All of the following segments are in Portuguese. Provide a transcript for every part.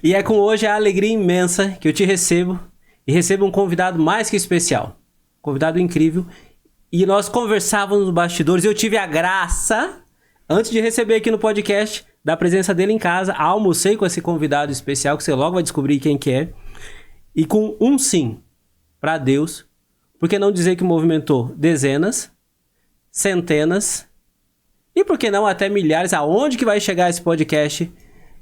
E é com hoje a alegria imensa que eu te recebo e recebo um convidado mais que especial. Um convidado incrível. E nós conversávamos nos bastidores e eu tive a graça, antes de receber aqui no podcast, da presença dele em casa. Almocei com esse convidado especial, que você logo vai descobrir quem que é. E com um sim para Deus, por que não dizer que movimentou dezenas, centenas e por que não até milhares, aonde que vai chegar esse podcast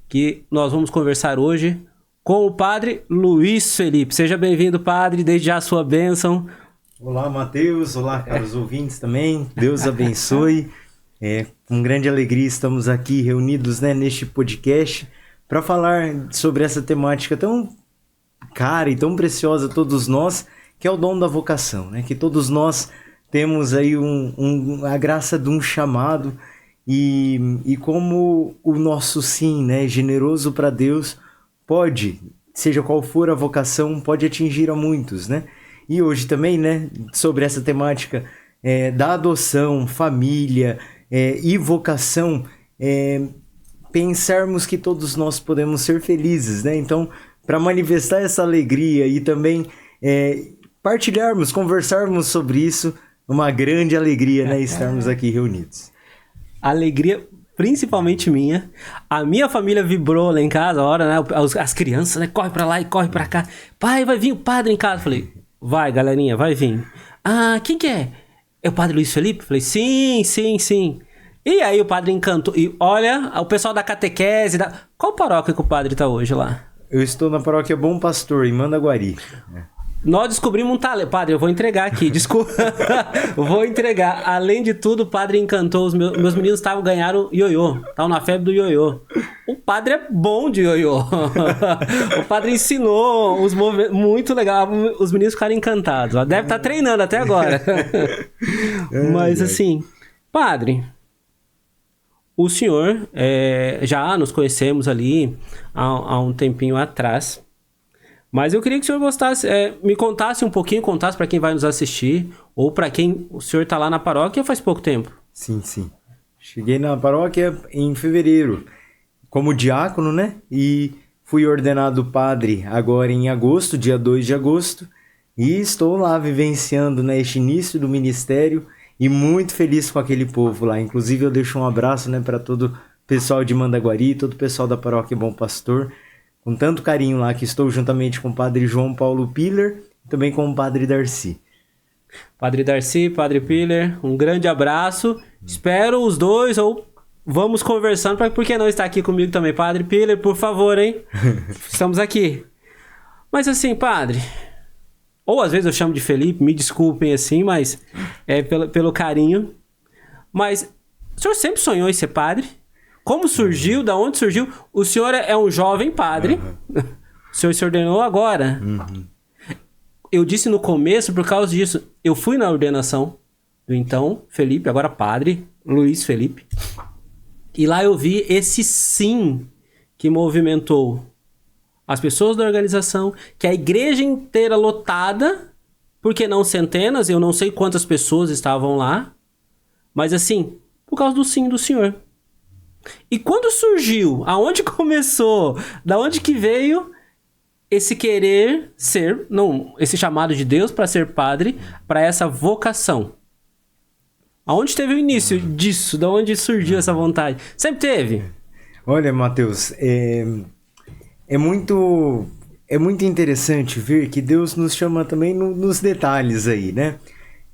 que nós vamos conversar hoje com o padre Luiz Felipe. Seja bem-vindo, padre, desde já a sua bênção. Olá, Matheus, olá, caros ouvintes também, Deus abençoe. Com grande alegria estamos aqui reunidos, neste podcast para falar sobre essa temática tão cara e tão preciosa a todos nós, que é o dom da vocação, né? Que todos nós temos aí a graça de um chamado e como o nosso sim, né, generoso para Deus, pode, seja qual for a vocação, pode atingir a muitos, né? E hoje também, né, sobre essa temática da adoção, família e vocação, pensarmos que todos nós podemos ser felizes, né? Então, para manifestar essa alegria e também partilharmos, conversarmos sobre isso, uma grande alegria, né, estarmos aqui reunidos. Alegria principalmente minha. A minha família vibrou lá em casa, a hora, né, as crianças, né, corre pra lá e corre pra cá. Pai, vai vir o padre em casa. Falei, vai, galerinha, vai vir. Ah, quem que é? É o padre Luiz Felipe? Falei, sim. E aí o padre encantou. E olha, o pessoal da catequese, qual paróquia que o padre tá hoje lá? Eu estou na paróquia Bom Pastor, em Mandaguari. Nós descobrimos um talento. Padre, eu vou entregar aqui, desculpa. Vou entregar. Além de tudo, o padre encantou. Os meus meninos ganharam ioiô. Estavam na febre do ioiô. O padre é bom de ioiô. O padre ensinou os movimentos. Muito legal. Os meninos ficaram encantados. Deve estar treinando até agora. Mas assim, padre, o senhor, já nos conhecemos ali há um tempinho atrás. Mas eu queria que o senhor me contasse um pouquinho, contasse para quem vai nos assistir, ou para quem o senhor está lá na paróquia faz pouco tempo. Sim. Cheguei na paróquia em fevereiro, como diácono, né? E fui ordenado padre agora em agosto, dia 2 de agosto. E estou lá vivenciando, né, este início do ministério e muito feliz com aquele povo lá. Inclusive eu deixo um abraço, né, para todo o pessoal de Mandaguari, todo o pessoal da paróquia Bom Pastor, com tanto carinho lá, que estou juntamente com o padre João Paulo Piller e também com o padre Darcy. Padre Darcy, padre Piller, um grande abraço. Espero os dois, ou vamos conversando, por que não estar aqui comigo também? Padre Piller, por favor, hein? Estamos aqui. Mas assim, padre, ou às vezes eu chamo de Felipe, me desculpem assim, mas pelo carinho. Mas o senhor sempre sonhou em ser padre? Como surgiu? Da onde surgiu? O senhor é um jovem padre. Uhum. O senhor se ordenou agora. Uhum. Eu disse no começo por causa disso. Eu fui na ordenação do então Felipe, agora padre, Luiz Felipe. E lá eu vi esse sim que movimentou as pessoas da organização, que a igreja inteira lotada, porque não centenas, eu não sei quantas pessoas estavam lá, mas assim, por causa do sim do senhor. E quando surgiu? Aonde começou? Da onde que veio esse querer ser, não, esse chamado de Deus para ser padre, para essa vocação? Aonde teve o início disso? Da onde surgiu essa vontade? Sempre teve? Olha, Matheus, é muito interessante ver que Deus nos chama também nos detalhes aí, né?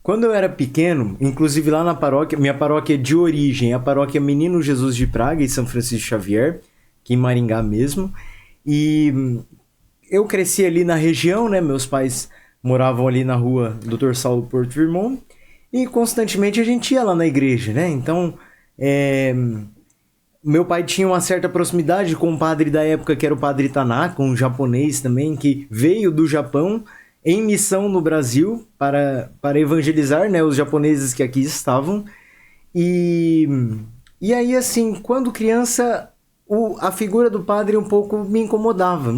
Quando eu era pequeno, inclusive lá na paróquia, minha paróquia de origem, a paróquia Menino Jesus de Praga, em São Francisco Xavier, aqui em Maringá mesmo, e eu cresci ali na região, né? Meus pais moravam ali na rua Dr. Saulo Porto Firmão, e constantemente a gente ia lá na igreja, né? Então, meu pai tinha uma certa proximidade com o padre da época, que era o padre Tanaka, um japonês também, que veio do Japão em missão no Brasil para evangelizar, né, os japoneses que aqui estavam. E aí, assim, quando criança, a figura do padre um pouco me incomodava,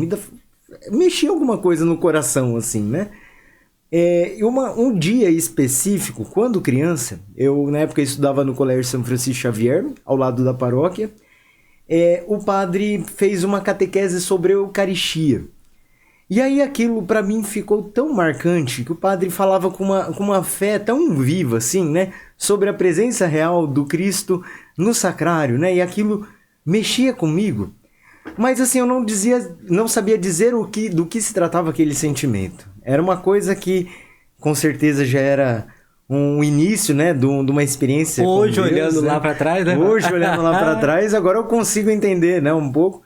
mexia alguma coisa no coração, assim, né? Um dia específico, quando criança, eu na época estudava no Colégio São Francisco Xavier, ao lado da paróquia, o padre fez uma catequese sobre a Eucaristia. E aí aquilo para mim ficou tão marcante, que o padre falava com uma fé tão viva, assim, né? Sobre a presença real do Cristo no sacrário, né? E aquilo mexia comigo. Mas assim, eu não sabia dizer do que se tratava aquele sentimento. Era uma coisa que com certeza já era um início, né, de uma experiência. Hoje, com Deus, olhando né? lá para trás, né? Hoje, olhando lá para trás, agora eu consigo entender, né, um pouco.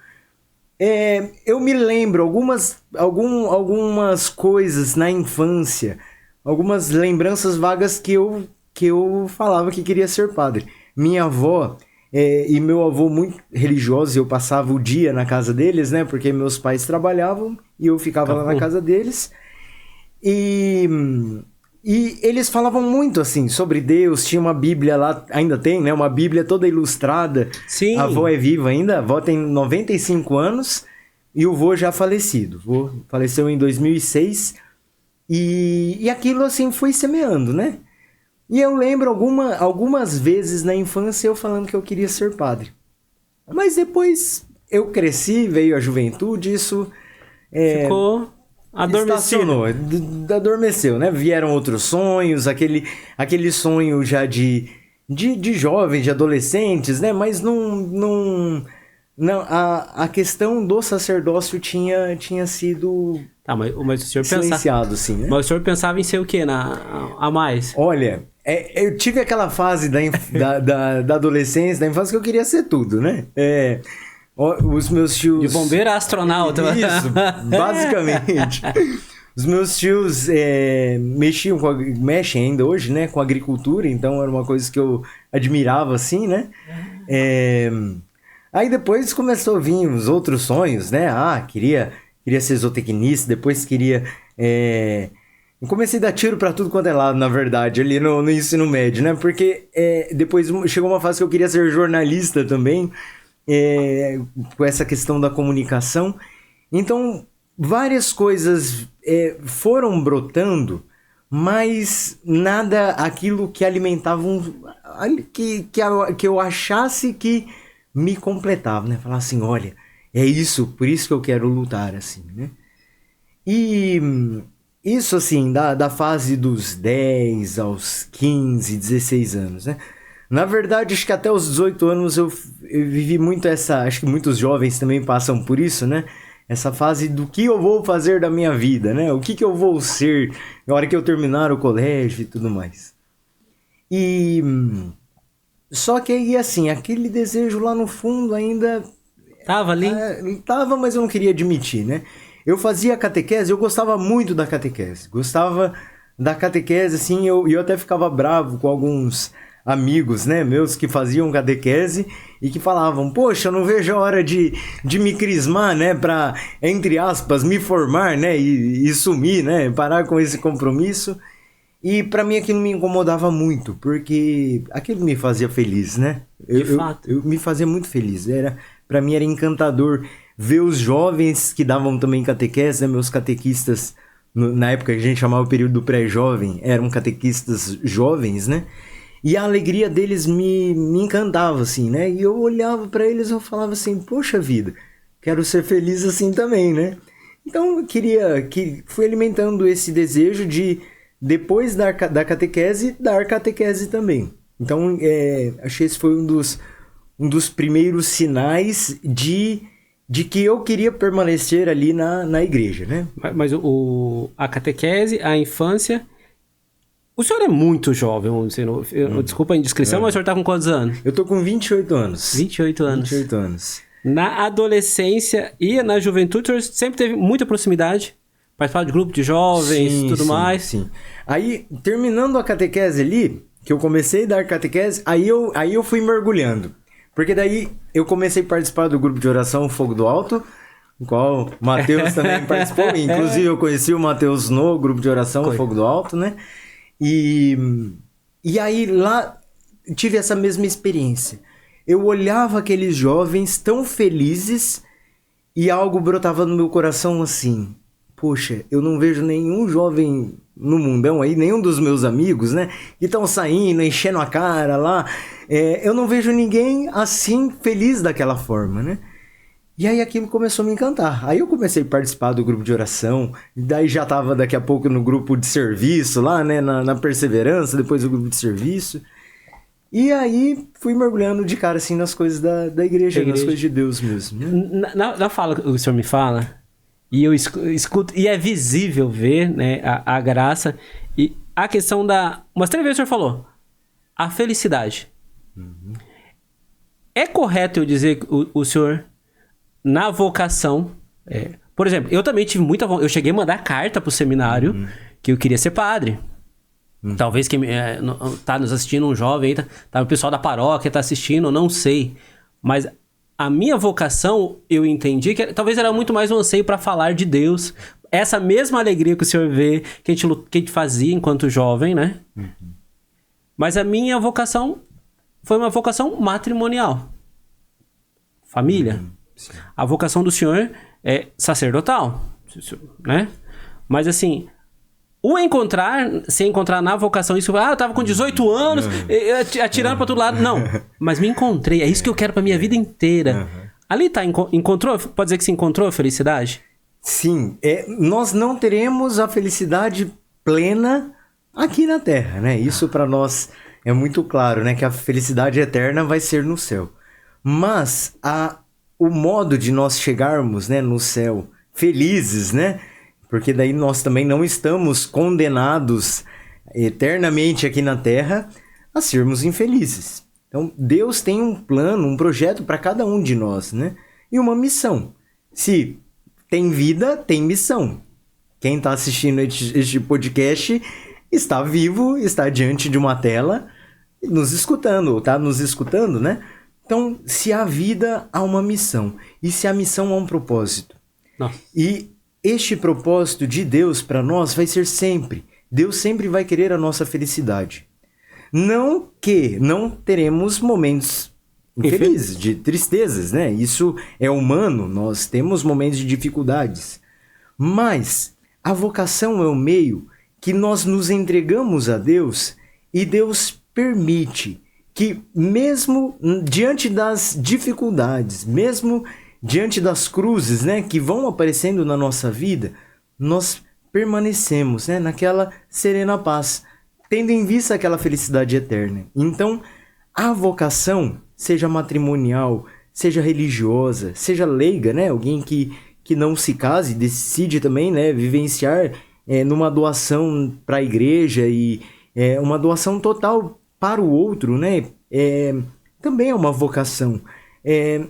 Eu me lembro algumas coisas na infância, algumas lembranças vagas que eu falava que queria ser padre. Minha avó e meu avô muito religiosos, eu passava o dia na casa deles, né, porque meus pais trabalhavam e eu ficava lá na casa deles. E eles falavam muito, assim, sobre Deus. Tinha uma Bíblia lá, ainda tem, né? Uma Bíblia toda ilustrada. Sim. A avó é viva ainda. A avó tem 95 anos e o vô já falecido. O vô faleceu em 2006. E aquilo, assim, foi semeando, né? E eu lembro algumas vezes na infância eu falando que eu queria ser padre. Mas depois eu cresci, veio a juventude, isso... Ficou... Adormeceu, né? Vieram outros sonhos, aquele sonho já de jovens, de adolescentes, né? Mas não a questão do sacerdócio tinha sido mas o senhor silenciado, sim, né? Mas o senhor pensava em ser o quê a mais? Olha, eu tive aquela fase da adolescência, da infância, que eu queria ser tudo, né? Os meus tios... De bombeiro a astronauta. Isso, basicamente. Os meus tios mexem ainda hoje, né, com agricultura, então era uma coisa que eu admirava, assim, né? Aí depois começou a vir os outros sonhos, né? Queria ser zootecnista, depois queria... Eu comecei a dar tiro pra tudo quanto é lado, na verdade, ali no ensino médio, né? Porque depois chegou uma fase que eu queria ser jornalista também, com essa questão da comunicação. Então, várias coisas foram brotando, mas nada aquilo que alimentava que eu achasse que me completava, né? Falar assim, olha, é isso, por isso que eu quero lutar, assim, né? E isso, assim, da fase dos 10 aos 15, 16 anos, né? Na verdade, acho que até os 18 anos eu vivi muito acho que muitos jovens também passam por isso, né? Essa fase do que eu vou fazer da minha vida, né? O que eu vou ser na hora que eu terminar o colégio e tudo mais. Só que aí, assim, aquele desejo lá no fundo ainda... Tava ali? Tava, mas eu não queria admitir, né? Eu fazia catequese, eu gostava muito da catequese. Gostava da catequese, assim, eu até ficava bravo com alguns amigos, né, meus que faziam catequese e que falavam, poxa, eu não vejo a hora de me crismar, né, pra, entre aspas, me formar, né, e sumir, né, parar com esse compromisso. E pra mim aquilo me incomodava muito, porque aquilo me fazia feliz, né? De fato. Eu me fazia muito feliz. Pra mim era encantador ver os jovens que davam também catequese, né, meus catequistas, na época que a gente chamava o período do pré-jovem, eram catequistas jovens, né? E a alegria deles me encantava, assim, né? E eu olhava pra eles e eu falava assim, poxa vida, quero ser feliz assim também, né? Então eu fui alimentando esse desejo de, depois da catequese, dar catequese também. Então, achei que esse foi um dos primeiros sinais de que eu queria permanecer ali na igreja, né? Mas a catequese, a infância... O senhor é muito jovem, desculpa a indiscrição, mas o senhor tá com quantos anos? Eu tô com 28 anos. 28 anos. 28 anos. Na adolescência e na juventude, o senhor sempre teve muita proximidade? Participava de grupo de jovens e tudo mais? Sim. Aí, terminando a catequese ali, que eu comecei a dar catequese, aí eu fui mergulhando. Porque daí eu comecei a participar do grupo de oração Fogo do Alto, no qual o Matheus também participou. Inclusive eu conheci o Matheus no grupo de oração Fogo do Alto, né? E aí lá tive essa mesma experiência. Eu olhava aqueles jovens tão felizes e algo brotava no meu coração assim, poxa, eu não vejo nenhum jovem no mundão aí, nenhum dos meus amigos, né, que estão saindo, enchendo a cara lá, eu não vejo ninguém assim feliz daquela forma, né? E aí aquilo começou a me encantar. Aí eu comecei a participar do grupo de oração, daí já estava daqui a pouco no grupo de serviço lá, né, na Perseverança, depois do grupo de serviço. E aí fui mergulhando de cara assim nas coisas da igreja, nas coisas de Deus mesmo. Né? Na fala que o senhor me fala, e eu escuto, e é visível ver, né, a graça, e a questão umas 3 vezes o senhor falou, a felicidade. Uhum. É correto eu dizer que o senhor, na vocação, por exemplo, eu também tive muita vontade, eu cheguei a mandar carta pro seminário, que eu queria ser padre. Talvez quem tá nos assistindo, um jovem, tá o pessoal da paróquia tá assistindo, não sei. Mas a minha vocação, eu entendi que talvez era muito mais um anseio para falar de Deus. Essa mesma alegria que o senhor vê, que a gente fazia enquanto jovem, né? Uhum. Mas a minha vocação foi uma vocação matrimonial. Família. Uhum. A vocação do senhor é sacerdotal, né? Mas assim... se encontrar na vocação, isso, eu tava com 18 anos, atirando pra todo lado. Não, mas me encontrei, é isso que eu quero pra minha vida inteira. Ali encontrou, pode dizer que se encontrou a felicidade? Sim, nós não teremos a felicidade plena aqui na Terra, né? Isso pra nós é muito claro, né? Que a felicidade eterna vai ser no céu. Mas o modo de nós chegarmos, né, no céu felizes, né? Porque daí nós também não estamos condenados eternamente aqui na Terra a sermos infelizes. Então, Deus tem um plano, um projeto para cada um de nós, né? E uma missão. Se tem vida, tem missão. Quem está assistindo este podcast está vivo, está diante de uma tela, nos escutando, está nos escutando, né? Então, se há vida, há uma missão. E se há missão, há um propósito. Nossa. E este propósito de Deus para nós vai ser sempre. Deus sempre vai querer a nossa felicidade. Não que não teremos momentos infelizes, de tristezas, né? Isso é humano, nós temos momentos de dificuldades. Mas a vocação é o meio que nós nos entregamos a Deus e Deus permite que mesmo diante das dificuldades, mesmo diante das cruzes, né, que vão aparecendo na nossa vida, nós permanecemos, né, naquela serena paz, tendo em vista aquela felicidade eterna. Então, a vocação, seja matrimonial, seja religiosa, seja leiga, né, alguém que não se case, decide também, né, vivenciar numa doação para a igreja e uma doação total para o outro, né, também é uma vocação.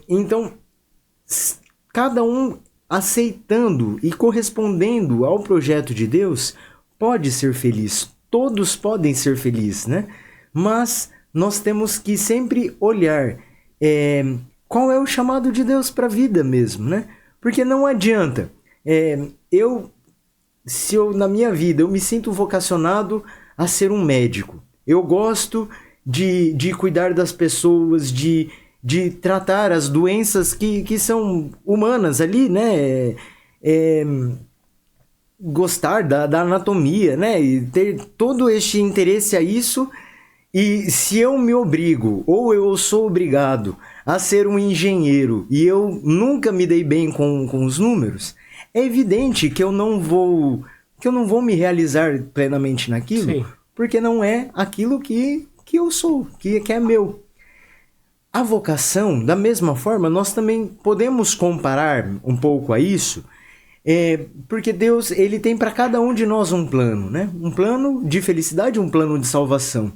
Então, cada um aceitando e correspondendo ao projeto de Deus pode ser feliz. Todos podem ser felizes, né? Mas nós temos que sempre olhar qual é o chamado de Deus para a vida mesmo, né? Porque não adianta. Se na minha vida eu me sinto vocacionado a ser um médico, eu gosto de cuidar das pessoas, de tratar as doenças que são humanas ali, né? Gostar da anatomia, né? E ter todo este interesse a isso. E se eu me obrigo, ou eu sou obrigado a ser um engenheiro e eu nunca me dei bem com os números, é evidente que eu não vou me realizar plenamente naquilo. Sim. Porque não é aquilo que eu sou, que é meu. A vocação, da mesma forma, nós também podemos comparar um pouco a isso, porque Deus ele tem para cada um de nós um plano, né? Um plano de felicidade, um plano de salvação.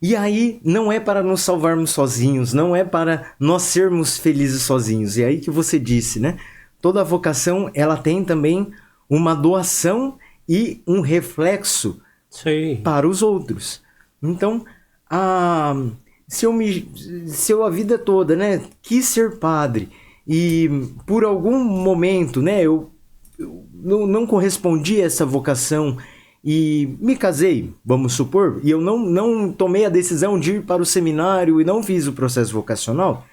E aí não é para nos salvarmos sozinhos, não é para nós sermos felizes sozinhos. E aí que você disse, né? Toda vocação ela tem também uma doação e um reflexo Sim. para os outros. Então, se eu a vida toda, né, quis ser padre e por algum momento, né, eu não correspondi a essa vocação e me casei, vamos supor, e eu não tomei a decisão de ir para o seminário e não fiz o processo vocacional,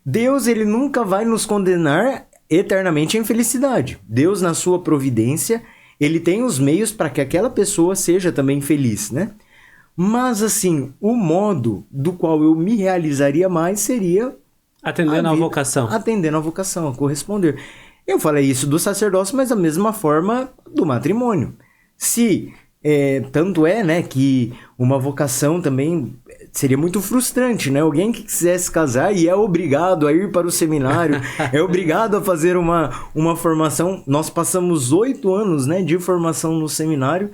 Deus ele nunca vai nos condenar eternamente em felicidade. Deus, na sua providência, ele tem os meios para que aquela pessoa seja também feliz, né? Mas, assim, o modo do qual eu me realizaria mais seria... Atendendo à vocação. Atendendo à vocação, a corresponder. Eu falei isso do sacerdócio, mas da mesma forma do matrimônio. Se... tanto é, né, que uma vocação também seria muito frustrante, né? Alguém que quisesse casar e é obrigado a ir para o seminário, é obrigado a fazer uma formação. Nós passamos 8 anos, né, de formação no seminário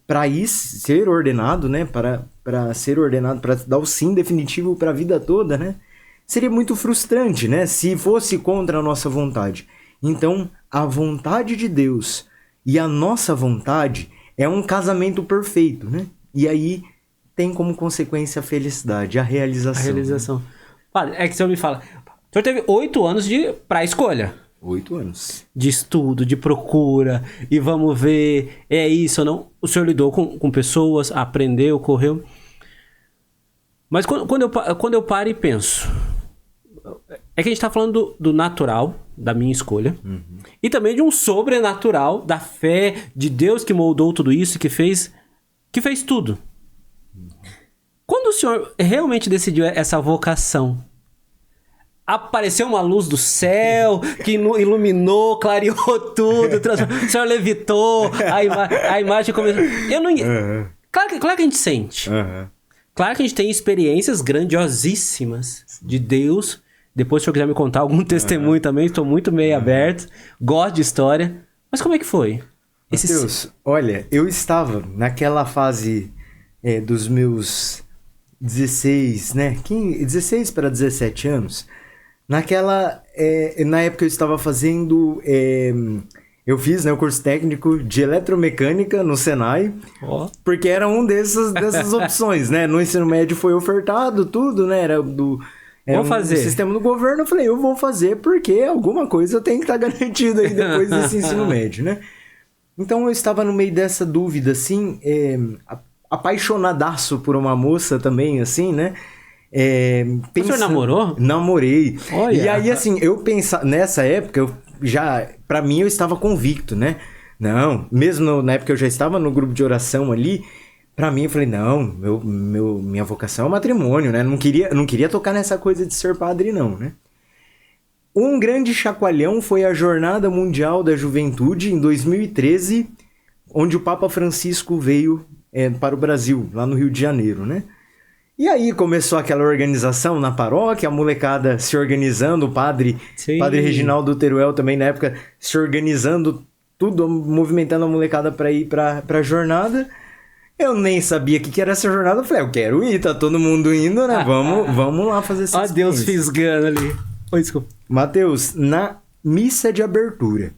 para ir ser ordenado, né? Para ser ordenado, para dar o sim definitivo para a vida toda, né? Seria muito frustrante, né? Se fosse contra a nossa vontade. Então, a vontade de Deus e a nossa vontade é um casamento perfeito, né? E aí tem como consequência a felicidade, a realização. A realização. Padre, é que o senhor me fala, o senhor teve 8 anos para escolha. 8 anos. De estudo, de procura, e vamos ver, é isso ou não. O senhor lidou com pessoas, aprendeu, correu. Mas quando eu paro e penso, é que a gente está falando do natural, da minha escolha, e também de um sobrenatural, da fé, de Deus que moldou tudo isso, que fez tudo. Quando o senhor realmente decidiu essa vocação, apareceu uma luz do céu que iluminou, clareou tudo, o senhor levitou, a imagem começou... Eu não... Claro que a gente sente. Claro que a gente tem experiências grandiosíssimas de Deus. Depois, se o senhor quiser me contar algum testemunho também, estou muito meio aberto, gosto de história. Mas como é que foi? Mateus, olha, eu estava naquela fase dos meus 16, né? 16 para 17 anos. Na época eu estava fazendo... eu fiz, né, o curso técnico de eletromecânica no Senai, porque era dessas opções, né? No ensino médio foi ofertado tudo, né? Era vou fazer. Um sistema do governo. Eu falei, eu vou fazer porque alguma coisa tem que estar garantida aí depois desse ensino médio, né? Então eu estava no meio dessa dúvida, assim, apaixonadaço por uma moça também, assim, né? O senhor namorou? Namorei. Olha. E aí, assim, eu pensava... Nessa época, pra mim, eu estava convicto, né? Não, mesmo na época eu já estava no grupo de oração ali, pra mim eu falei, não, minha vocação é o matrimônio, né? Não queria tocar nessa coisa de ser padre, não, né? Um grande chacoalhão foi a Jornada Mundial da Juventude, em 2013, onde o Papa Francisco veio para o Brasil, lá no Rio de Janeiro, né? E aí começou aquela organização na paróquia, a molecada se organizando, o padre Reginaldo Teruel também na época se organizando, tudo, movimentando a molecada para ir para a jornada. Eu nem sabia o que era essa jornada, eu falei, eu quero ir, tá todo mundo indo, né? Vamos lá fazer essa experiência. Ó Deus fisgando ali. Oi, desculpa. Mateus, na missa de abertura,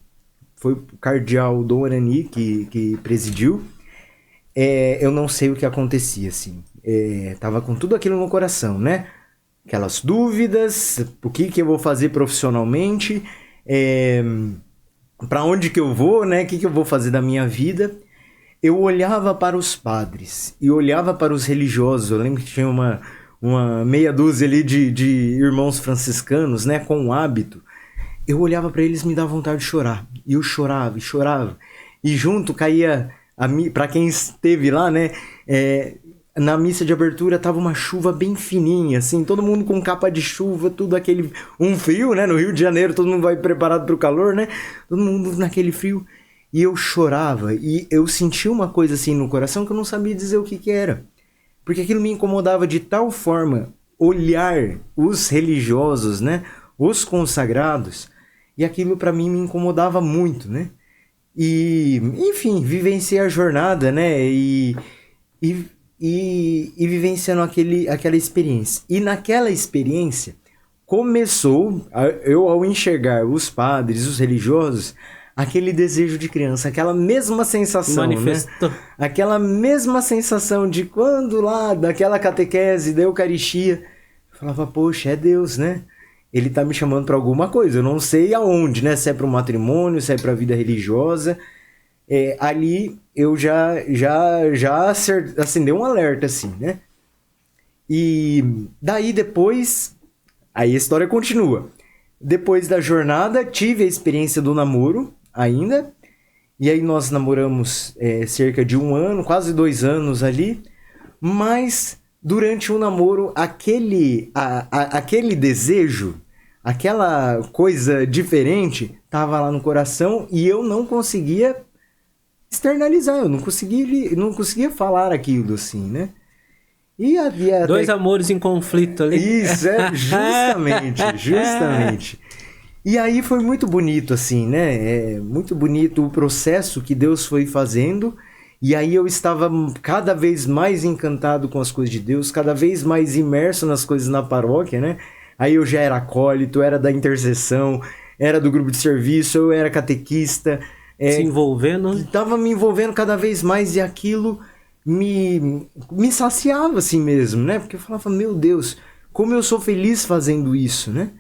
foi o cardeal Dom Arani que presidiu, eu não sei o que acontecia, assim. Tava com tudo aquilo no coração, né? Aquelas dúvidas, o que eu vou fazer profissionalmente, para onde que eu vou, né? O que eu vou fazer da minha vida. Eu olhava para os padres e olhava para os religiosos. Eu lembro que tinha uma meia dúzia ali de irmãos franciscanos, né? Com o hábito. Eu olhava para eles e me dava vontade de chorar. E eu chorava e chorava. E junto caía, para quem esteve lá, né? Na missa de abertura tava uma chuva bem fininha, assim, todo mundo com capa de chuva, tudo aquele... Um frio, né? No Rio de Janeiro todo mundo vai preparado para o calor, né? Todo mundo naquele frio. E eu chorava, e eu sentia uma coisa assim no coração que eu não sabia dizer o que era. Porque aquilo me incomodava de tal forma, olhar os religiosos, né? Os consagrados, e aquilo para mim me incomodava muito, né? E, enfim, vivenciei a jornada, né? E vivenciando aquela experiência. E naquela experiência, começou, eu ao enxergar os padres, os religiosos, aquele desejo de criança, aquela mesma sensação, manifestou, né? Aquela mesma sensação de quando lá, daquela catequese, da Eucaristia, eu falava, poxa, é Deus, né? Ele tá me chamando para alguma coisa, eu não sei aonde, né? Se é para o matrimônio, se é para a vida religiosa. Ali eu já acendeu um alerta, assim, né? E daí depois, aí a história continua. depois da jornada, tive a experiência do namoro ainda. E aí nós namoramos cerca de 1 ano, quase 2 anos ali. Mas durante o namoro, aquele desejo, aquela coisa diferente, estava lá no coração e eu não conseguia externalizar, eu não conseguia falar aquilo assim, né? Dois amores em conflito ali. Isso, justamente. E aí foi muito bonito, assim, né? Muito bonito o processo que Deus foi fazendo. E aí eu estava cada vez mais encantado com as coisas de Deus, cada vez mais imerso nas coisas na paróquia, né? Aí eu já era acólito, era da intercessão, era do grupo de serviço, eu era catequista. Se envolvendo. Estava me envolvendo cada vez mais e aquilo me saciava assim mesmo, né? Porque eu falava, meu Deus, como eu sou feliz fazendo isso, né?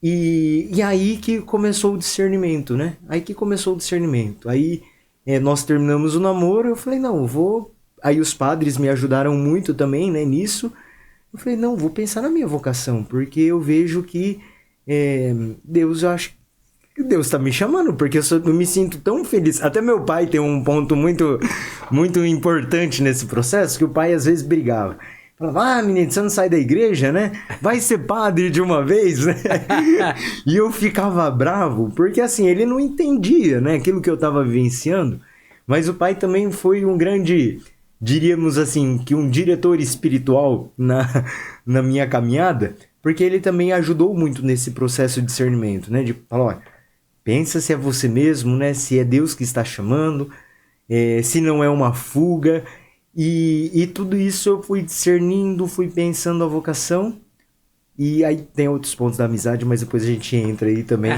E aí que começou o discernimento, né? Aí nós terminamos o namoro, eu falei, não, Aí os padres me ajudaram muito também, né, nisso. Eu falei, não, vou pensar na minha vocação, porque eu vejo que eu acho que Deus está me chamando, porque eu me sinto tão feliz. Até meu pai tem um ponto muito, muito importante nesse processo, que o pai às vezes brigava. Falava, menino, você não sai da igreja, né? Vai ser padre de uma vez, né? E eu ficava bravo, porque assim, ele não entendia, né, aquilo que eu estava vivenciando. Mas o pai também foi um grande, diríamos assim, que um diretor espiritual na minha caminhada, porque ele também ajudou muito nesse processo de discernimento, né? De falar, olha, pensa se é você mesmo, né? Se é Deus que está chamando, se não é uma fuga. E tudo isso eu fui discernindo, fui pensando a vocação. E aí tem outros pontos da amizade, mas depois a gente entra aí também,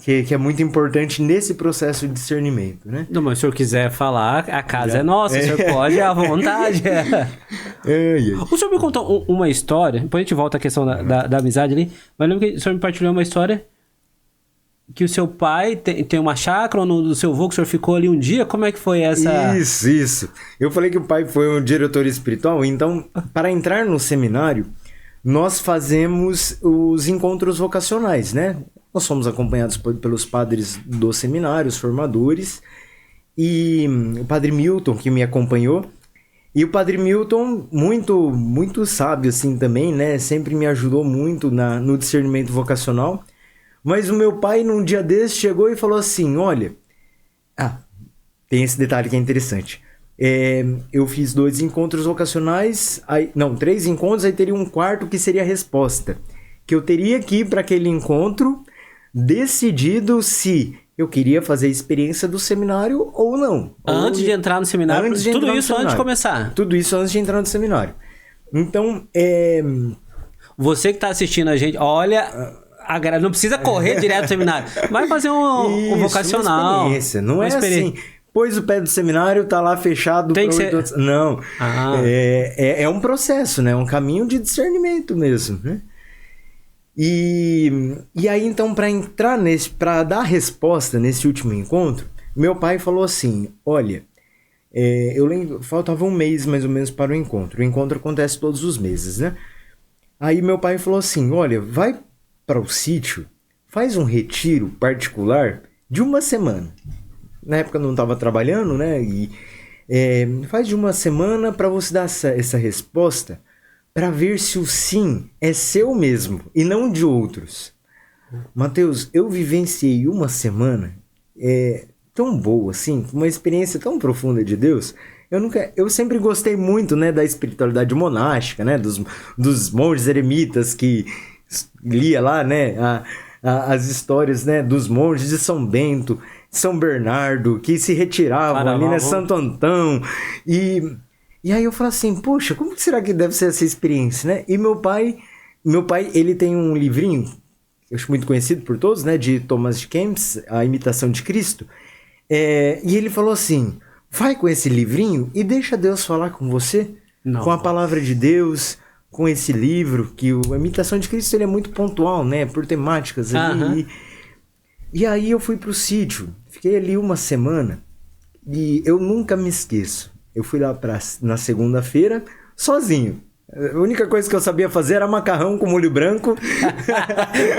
que é muito importante nesse processo de discernimento, né? Não, mas se o senhor quiser falar, a casa é nossa, o senhor pode à vontade. O senhor me contou uma história, depois a gente volta à questão da amizade ali, mas lembro que o senhor me partilhou uma história que o seu pai tem uma chácara, ou do seu avô que o senhor ficou ali um dia, como é que foi essa... Isso. Eu falei que o pai foi um diretor espiritual, então, para entrar no seminário, nós fazemos os encontros vocacionais, né? Nós somos acompanhados pelos padres do seminário, os formadores, e o padre Milton, que me acompanhou. E o padre Milton, muito, muito sábio assim também, né? Sempre me ajudou muito no discernimento vocacional. Mas o meu pai, num dia desse, chegou e falou assim, olha... tem esse detalhe que é interessante. Eu fiz 2 encontros vocacionais, 3 encontros, aí teria um quarto que seria a resposta. Que eu teria que ir para aquele encontro decidido se eu queria fazer a experiência do seminário ou não. Antes de entrar no seminário, tudo isso antes de começar. Tudo isso antes de entrar no seminário. Então, Você que está assistindo a gente, olha... Não precisa correr direto do seminário. Vai fazer um vocacional. Uma experiência. Não é assim... Pôs o pé do seminário, tá lá fechado. Tem que ser... Não. É um processo, né? Um caminho de discernimento mesmo, né? E aí, então, para dar resposta nesse último encontro, meu pai falou assim, olha, eu lembro, faltava um mês mais ou menos para o encontro. O encontro acontece todos os meses, né? Aí meu pai falou assim, olha, vai para o sítio, faz um retiro particular de 1 semana. Na época eu não estava trabalhando, né? E faz de 1 semana para você dar essa resposta, para ver se o sim é seu mesmo e não de outros. Mateus, eu vivenciei 1 semana tão boa, assim, uma experiência tão profunda de Deus. Eu sempre gostei muito, né, da espiritualidade monástica, né, dos monges eremitas que lia lá, né, as histórias, né, dos monges de São Bento, São Bernardo, que se retiravam ali, né, Santo Antão, e aí eu falo assim, poxa, como que será que deve ser essa experiência, né? E meu pai, ele tem um livrinho, eu acho muito conhecido por todos, né, de Thomas de Kempis, A Imitação de Cristo, e ele falou assim, vai com esse livrinho e deixa Deus falar com você, com a palavra de Deus, com esse livro, que a Imitação de Cristo ele é muito pontual, né, por temáticas ali. E aí eu fui pro sítio, fiquei ali 1 semana e eu nunca me esqueço. Eu fui lá na segunda-feira sozinho. A única coisa que eu sabia fazer era macarrão com molho branco.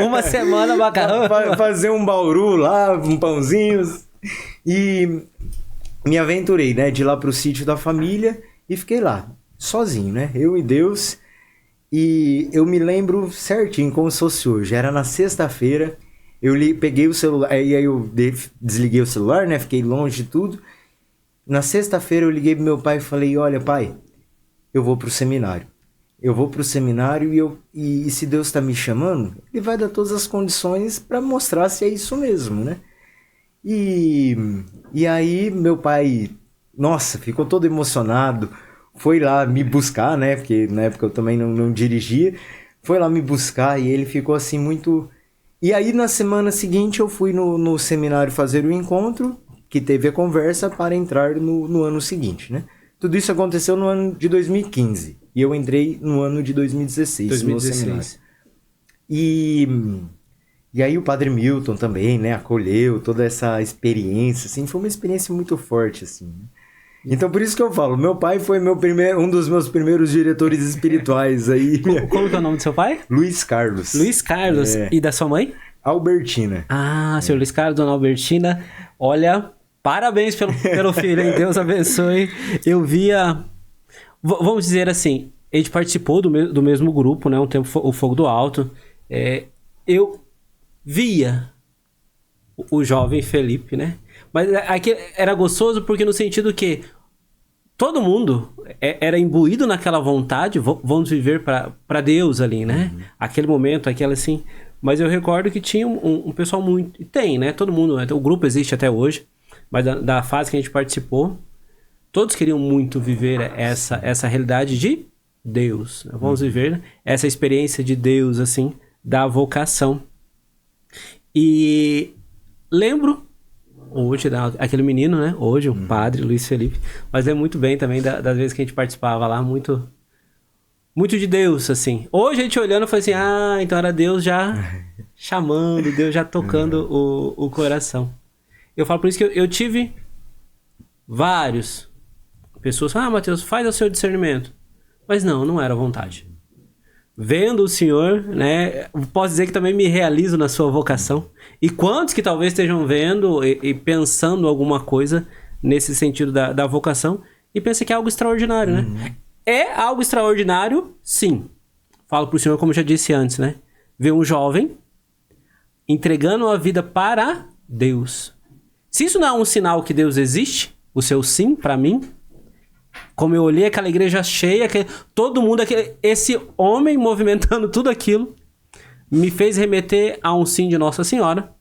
Uma semana macarrão. Fazer um bauru lá, um pãozinho. E me aventurei, né? De ir lá pro sítio da família e fiquei lá, sozinho, né? Eu e Deus. E eu me lembro certinho como se fosse hoje. Era na sexta-feira. Peguei o celular, aí eu desliguei o celular, né? Fiquei longe de tudo. Na sexta-feira eu liguei pro meu pai e falei, olha pai, eu vou pro seminário. Eu vou pro seminário e se Deus tá me chamando, Ele vai dar todas as condições para mostrar se é isso mesmo, né? E aí meu pai, nossa, ficou todo emocionado, foi lá me buscar, né? Porque na época eu também não dirigia. Foi lá me buscar e ele ficou assim muito... E aí na semana seguinte eu fui no seminário fazer o encontro, que teve a conversa para entrar no ano seguinte, né? Tudo isso aconteceu no ano de 2015. E eu entrei no ano de 2016 no seminário. E aí o Padre Milton também, né? Acolheu toda essa experiência, assim. Foi uma experiência muito forte, assim, né? Então por isso que eu falo, meu pai foi um dos meus primeiros diretores espirituais aí. Como que é o nome do seu pai? Luiz Carlos. Luiz Carlos. E da sua mãe? Albertina. Ah, senhor Luiz Carlos, dona Albertina. Olha, parabéns pelo filho, hein? Deus abençoe. Eu via... Vamos dizer assim, a gente participou do mesmo grupo, né? Um tempo, o Fogo do Alto. Eu via o jovem Felipe, né? Mas aqui era gostoso porque no sentido que todo mundo era imbuído naquela vontade, vamos viver para Deus ali, né? Uhum. Aquele momento, aquela assim... Mas eu recordo que tinha um pessoal muito... Tem, né? Todo mundo... O grupo existe até hoje. Mas da fase que a gente participou, todos queriam muito viver essa realidade de Deus. Né? Vamos viver essa experiência de Deus, assim, da vocação. E lembro... Hoje, aquele menino, né? Hoje, o padre Luiz Felipe. Mas lembro muito bem também das vezes que a gente participava lá. Muito de Deus, assim. Hoje a gente olhando, eu falei assim, então era Deus já chamando, Deus já tocando o coração. Eu falo por isso que eu tive vários pessoas, Mateus, faz o seu discernimento. Mas não era vontade. Vendo o Senhor, né, posso dizer que também me realizo na sua vocação. E quantos que talvez estejam vendo e pensando alguma coisa nesse sentido da vocação e pensam que é algo extraordinário, né? É algo extraordinário, sim. Falo pro Senhor, como eu já disse antes, né? Ver um jovem entregando a vida para Deus. Se isso não é um sinal que Deus existe, o seu sim para mim, como eu olhei aquela igreja cheia, todo mundo, esse homem movimentando tudo aquilo, me fez remeter a um sim de Nossa Senhora,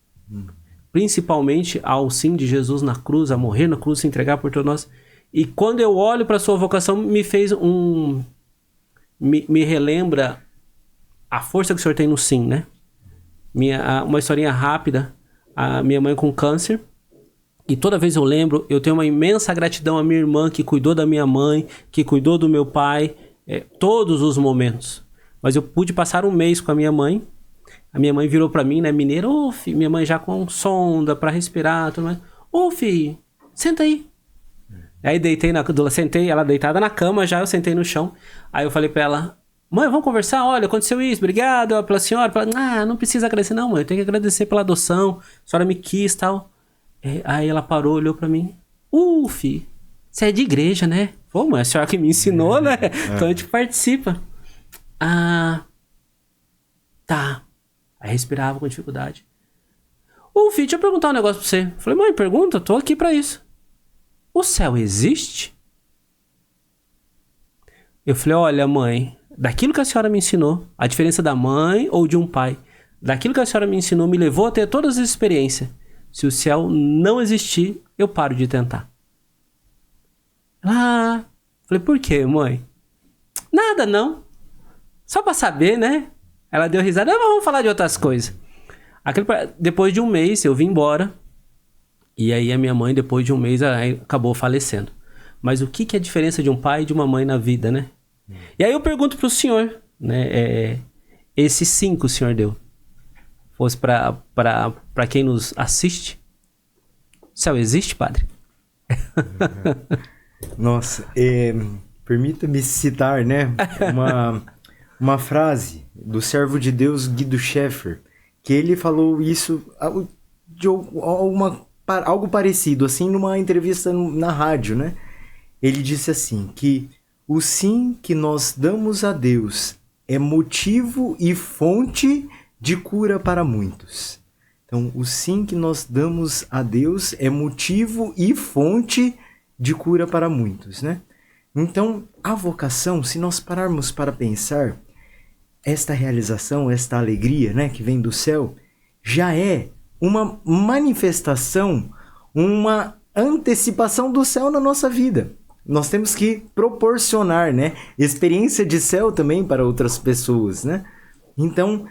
principalmente ao sim de Jesus na cruz, a morrer na cruz, se entregar por todos nós. E quando eu olho para a sua vocação, me fez me relembra a força que o Senhor tem no sim, né? Uma historinha rápida, a minha mãe com câncer, e toda vez eu lembro, eu tenho uma imensa gratidão à minha irmã que cuidou da minha mãe, que cuidou do meu pai, todos os momentos. Mas eu pude passar um mês com a minha mãe minha mãe virou pra mim, né, mineira, filho, minha mãe já com sonda pra respirar, tudo mais. Filho, senta aí. Aí deitei sentei, ela deitada na cama já, eu sentei no chão. Aí eu falei pra ela, mãe, vamos conversar? Olha, aconteceu isso, obrigado pela senhora. Não precisa agradecer não, mãe, eu tenho que agradecer pela adoção, a senhora me quis e tal. Aí ela parou, olhou pra mim, filho, você é de igreja, né? Pô, mãe, a senhora que me ensinou, né? Então a gente participa. Tá. Aí respirava com dificuldade. Filho, deixa eu perguntar um negócio pra você. Falei, mãe, pergunta, tô aqui pra isso. O céu existe? Eu falei, olha, mãe, daquilo que a senhora me ensinou, a diferença da mãe ou de um pai, daquilo que a senhora me ensinou me levou a ter todas as experiências. Se o céu não existir, eu paro de tentar. Falei, por quê, mãe? Nada, não. Só pra saber, né? Ela deu risada, mas vamos falar de outras coisas. Depois de um mês, eu vim embora. E aí a minha mãe, depois de um mês, acabou falecendo. Mas o que é a diferença de um pai e de uma mãe na vida, né? E aí eu pergunto pro senhor, né? Esse sim que o senhor deu, fosse pra quem nos assiste, o céu existe, padre? Nossa, Permita-me citar, né, uma frase do servo de Deus Guido Scheffer, que ele falou isso de algo parecido, assim, numa entrevista na rádio, né? Ele disse assim, que o sim que nós damos a Deus é motivo e fonte de cura para muitos. Então, o sim que nós damos a Deus é motivo e fonte de cura para muitos, né? Então, a vocação, se nós pararmos para pensar, esta realização, esta alegria, né, que vem do céu, já é uma manifestação, uma antecipação do céu na nossa vida. Nós temos que proporcionar, né, experiência de céu também para outras pessoas, né? Então,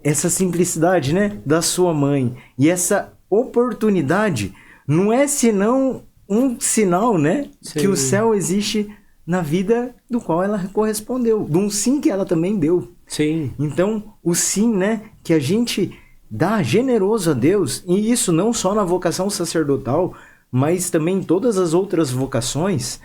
essa simplicidade, né, da sua mãe e essa oportunidade não é senão um sinal, né, que o céu existe na vida do qual ela correspondeu, de um sim que ela também deu. Sim. Então, o sim, né, que a gente dá generoso a Deus, e isso não só na vocação sacerdotal, mas também em todas as outras vocações,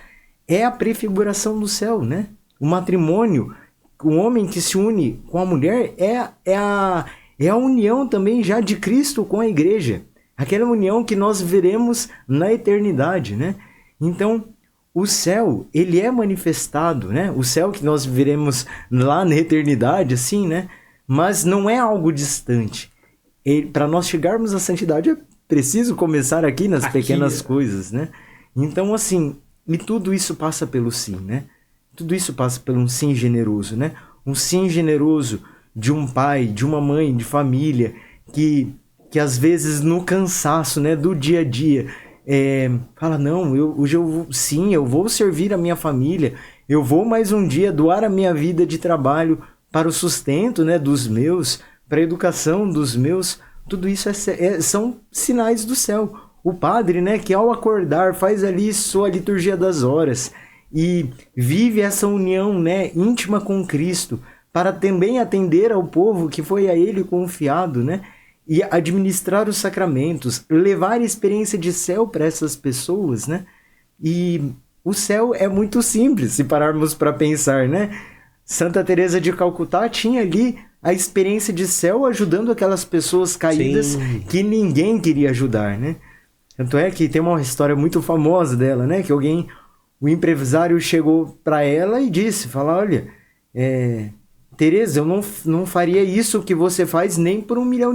é a prefiguração do céu, né? O matrimônio, o homem que se une com a mulher é a união também já de Cristo com a igreja. Aquela união que nós veremos na eternidade, né? Então, o céu, ele é manifestado, né? O céu que nós veremos lá na eternidade, assim, né? Mas não é algo distante. Para nós chegarmos à santidade, é preciso começar aqui nas pequenas coisas, né? Então, assim, e tudo isso passa pelo sim, né? Tudo isso passa por um sim generoso, né? Um sim generoso de um pai, de uma mãe, de família, que às vezes no cansaço, né, do dia a dia, fala, não, hoje eu vou servir a minha família, eu vou mais um dia doar a minha vida de trabalho para o sustento, né, dos meus, para a educação dos meus. Tudo isso são sinais do céu. O padre, né, que ao acordar faz ali sua liturgia das horas e vive essa união, né, íntima com Cristo, para também atender ao povo que foi a ele confiado, né, e administrar os sacramentos, levar a experiência de céu para essas pessoas, né? E o céu é muito simples, se pararmos para pensar, né? Santa Teresa de Calcutá tinha ali a experiência de céu ajudando aquelas pessoas caídas. Sim. Que ninguém queria ajudar, né? Tanto é que tem uma história muito famosa dela, né? Que o empresário chegou para ela e disse, olha, Teresa, eu não faria isso que você faz nem por $1 milhão.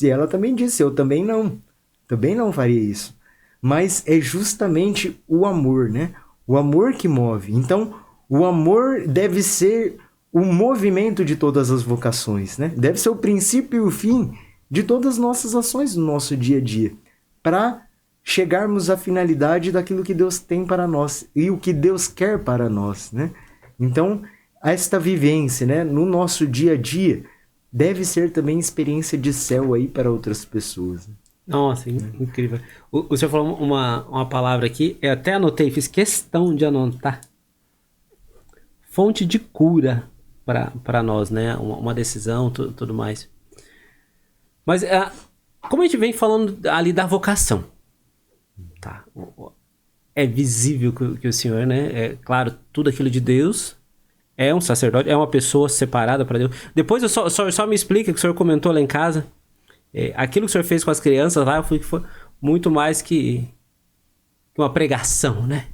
E ela também disse, eu também não faria isso. Mas é justamente o amor, né? O amor que move. Então, o amor deve ser o movimento de todas as vocações, né? Deve ser o princípio e o fim de todas as nossas ações no nosso dia a dia, para chegarmos à finalidade daquilo que Deus tem para nós e o que Deus quer para nós, né? Então, esta vivência, né, no nosso dia a dia deve ser também experiência de céu aí para outras pessoas. Nossa, incrível. O senhor falou uma palavra aqui, eu até anotei, fiz questão de anotar. Fonte de cura para nós, né? Uma decisão, tudo mais. Mas como a gente vem falando ali da vocação, tá? É visível que o senhor, né? É claro, tudo aquilo de Deus. É um sacerdote, é uma pessoa separada para Deus. Depois só me explica, que o senhor comentou lá em casa. Aquilo que o senhor fez com as crianças lá, foi muito mais que uma pregação, né?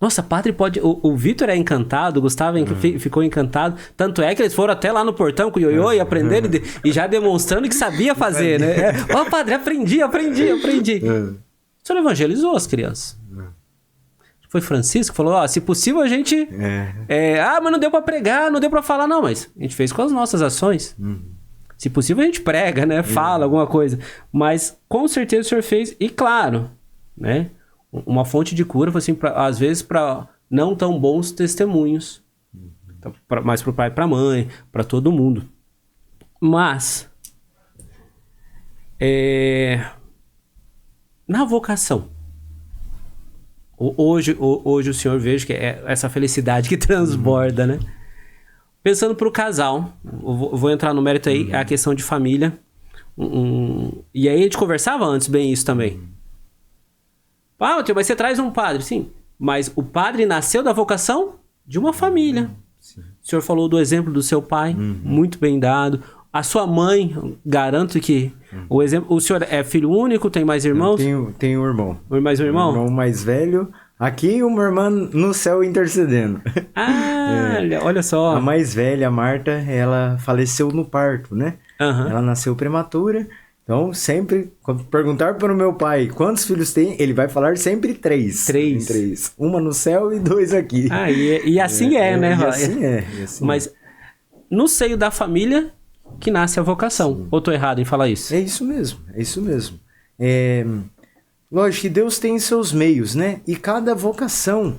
Nossa, padre pode... O Vitor é encantado, o Gustavo ficou encantado. Tanto é que eles foram até lá no portão com o ioiô e aprenderam e já demonstrando que sabia fazer, né? Padre, aprendi. O senhor evangelizou as crianças. Foi Francisco que falou, se possível a gente... mas não deu pra pregar, não deu pra falar. Não, mas a gente fez com as nossas ações. Se possível a gente prega, né? Fala alguma coisa. Mas com certeza o senhor fez. E claro, né? Uma fonte de cura, assim, às vezes para não tão bons testemunhos. Mais pro pai e pra mãe, para todo mundo. Mas... na vocação... Hoje o senhor veja que é essa felicidade que transborda, né? Pensando pro casal, vou entrar no mérito aí, a questão de família. E aí a gente conversava antes bem isso também. Tio, mas você traz um padre? Sim. Mas o padre nasceu da vocação de uma família. Sim. O senhor falou do exemplo do seu pai, muito bem dado. A sua mãe, garanto que o exemplo. O senhor é filho único, tem mais irmãos? Tenho um irmão. Mais um irmão? Um irmão mais velho. Aqui uma irmã no céu intercedendo. Ah, olha só. A mais velha, a Marta, ela faleceu no parto, né? Aham. Ela nasceu prematura. Então, sempre, quando perguntar para o meu pai quantos filhos tem, ele vai falar sempre 3. Três. 3. Uma no céu e 2 aqui. Ah, e assim né? E assim e assim Mas no seio da família que nasce a vocação. Sim. Ou tô errado em falar isso? É isso mesmo, é isso mesmo. Lógico que Deus tem seus meios, né? E cada vocação,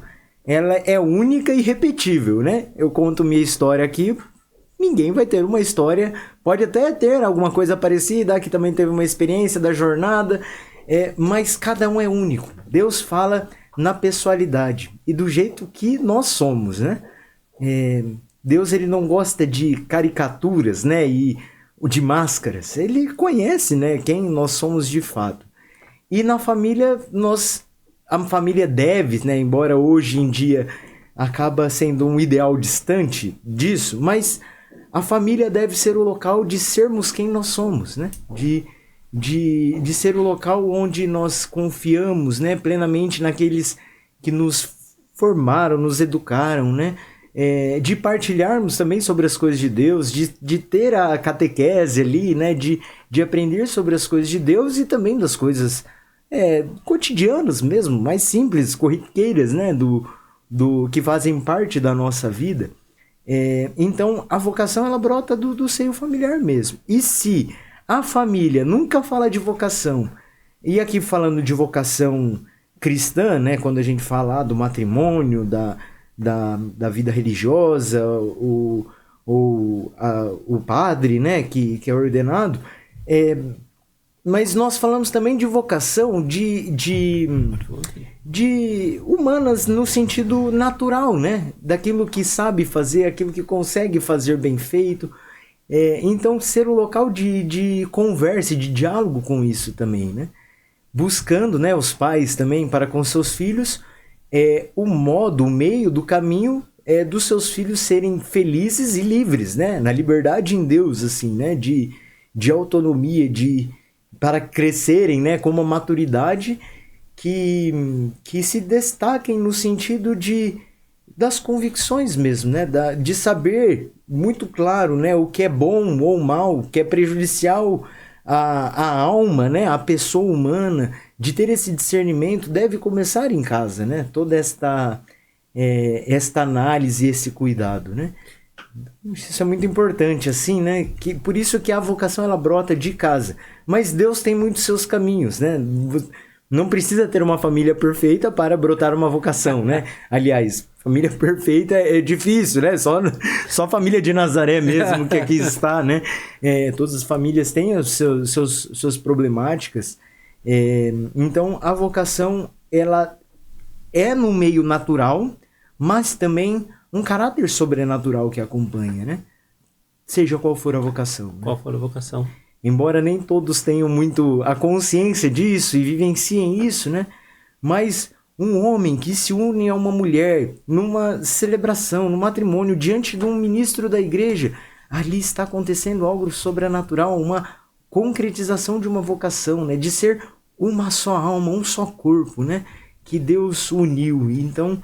ela é única e repetível, né? Eu conto minha história aqui, ninguém vai ter uma história, pode até ter alguma coisa parecida, aqui também teve uma experiência da jornada, mas cada um é único. Deus fala na pessoalidade e do jeito que nós somos, né? Deus, ele não gosta de caricaturas, né? E de máscaras. Ele conhece, né? Quem nós somos de fato. E na família, a família deve, né? Embora hoje em dia acaba sendo um ideal distante disso, mas a família deve ser o local de sermos quem nós somos, né? De ser o local onde nós confiamos, né? Plenamente naqueles que nos formaram, nos educaram, né? De partilharmos também sobre as coisas de Deus, de ter a catequese ali, né? De aprender sobre as coisas de Deus e também das coisas cotidianas mesmo, mais simples, corriqueiras, né? Do que fazem parte da nossa vida. Então, a vocação, ela brota do seio familiar mesmo. E se a família nunca fala de vocação, e aqui falando de vocação cristã, né? Quando a gente fala do matrimônio, da vida religiosa, o padre, né, que é ordenado, mas nós falamos também de vocação de humanas no sentido natural, né, daquilo que sabe fazer, aquilo que consegue fazer bem feito, então ser um local de conversa, de diálogo com isso também, né, buscando, né, os pais também para com seus filhos, o modo, o meio do caminho dos seus filhos serem felizes e livres, né? Na liberdade em Deus, assim, né? De autonomia, para crescerem, né? Com uma maturidade que se destaquem no sentido das convicções mesmo, né? De saber muito claro, né? O que é bom ou mal, o que é prejudicial à alma, né? À pessoa humana. De ter esse discernimento deve começar em casa, né? Toda esta análise, esse cuidado, né? Isso é muito importante, assim, né? Por isso que a vocação, ela brota de casa. Mas Deus tem muitos seus caminhos, né? Não precisa ter uma família perfeita para brotar uma vocação, né? Aliás, família perfeita é difícil, né? Só a família de Nazaré mesmo que aqui está, né? Todas as famílias têm as suas problemáticas. Então, a vocação, ela é no meio natural, mas também um caráter sobrenatural que acompanha, né? Seja qual for a vocação. Né? Qual for a vocação. Embora nem todos tenham muito a consciência disso e vivenciem isso, né? Mas um homem que se une a uma mulher numa celebração, num matrimônio, diante de um ministro da igreja, ali está acontecendo algo sobrenatural, uma concretização de uma vocação, né? De ser uma só alma, um só corpo, né? Que Deus uniu. Então,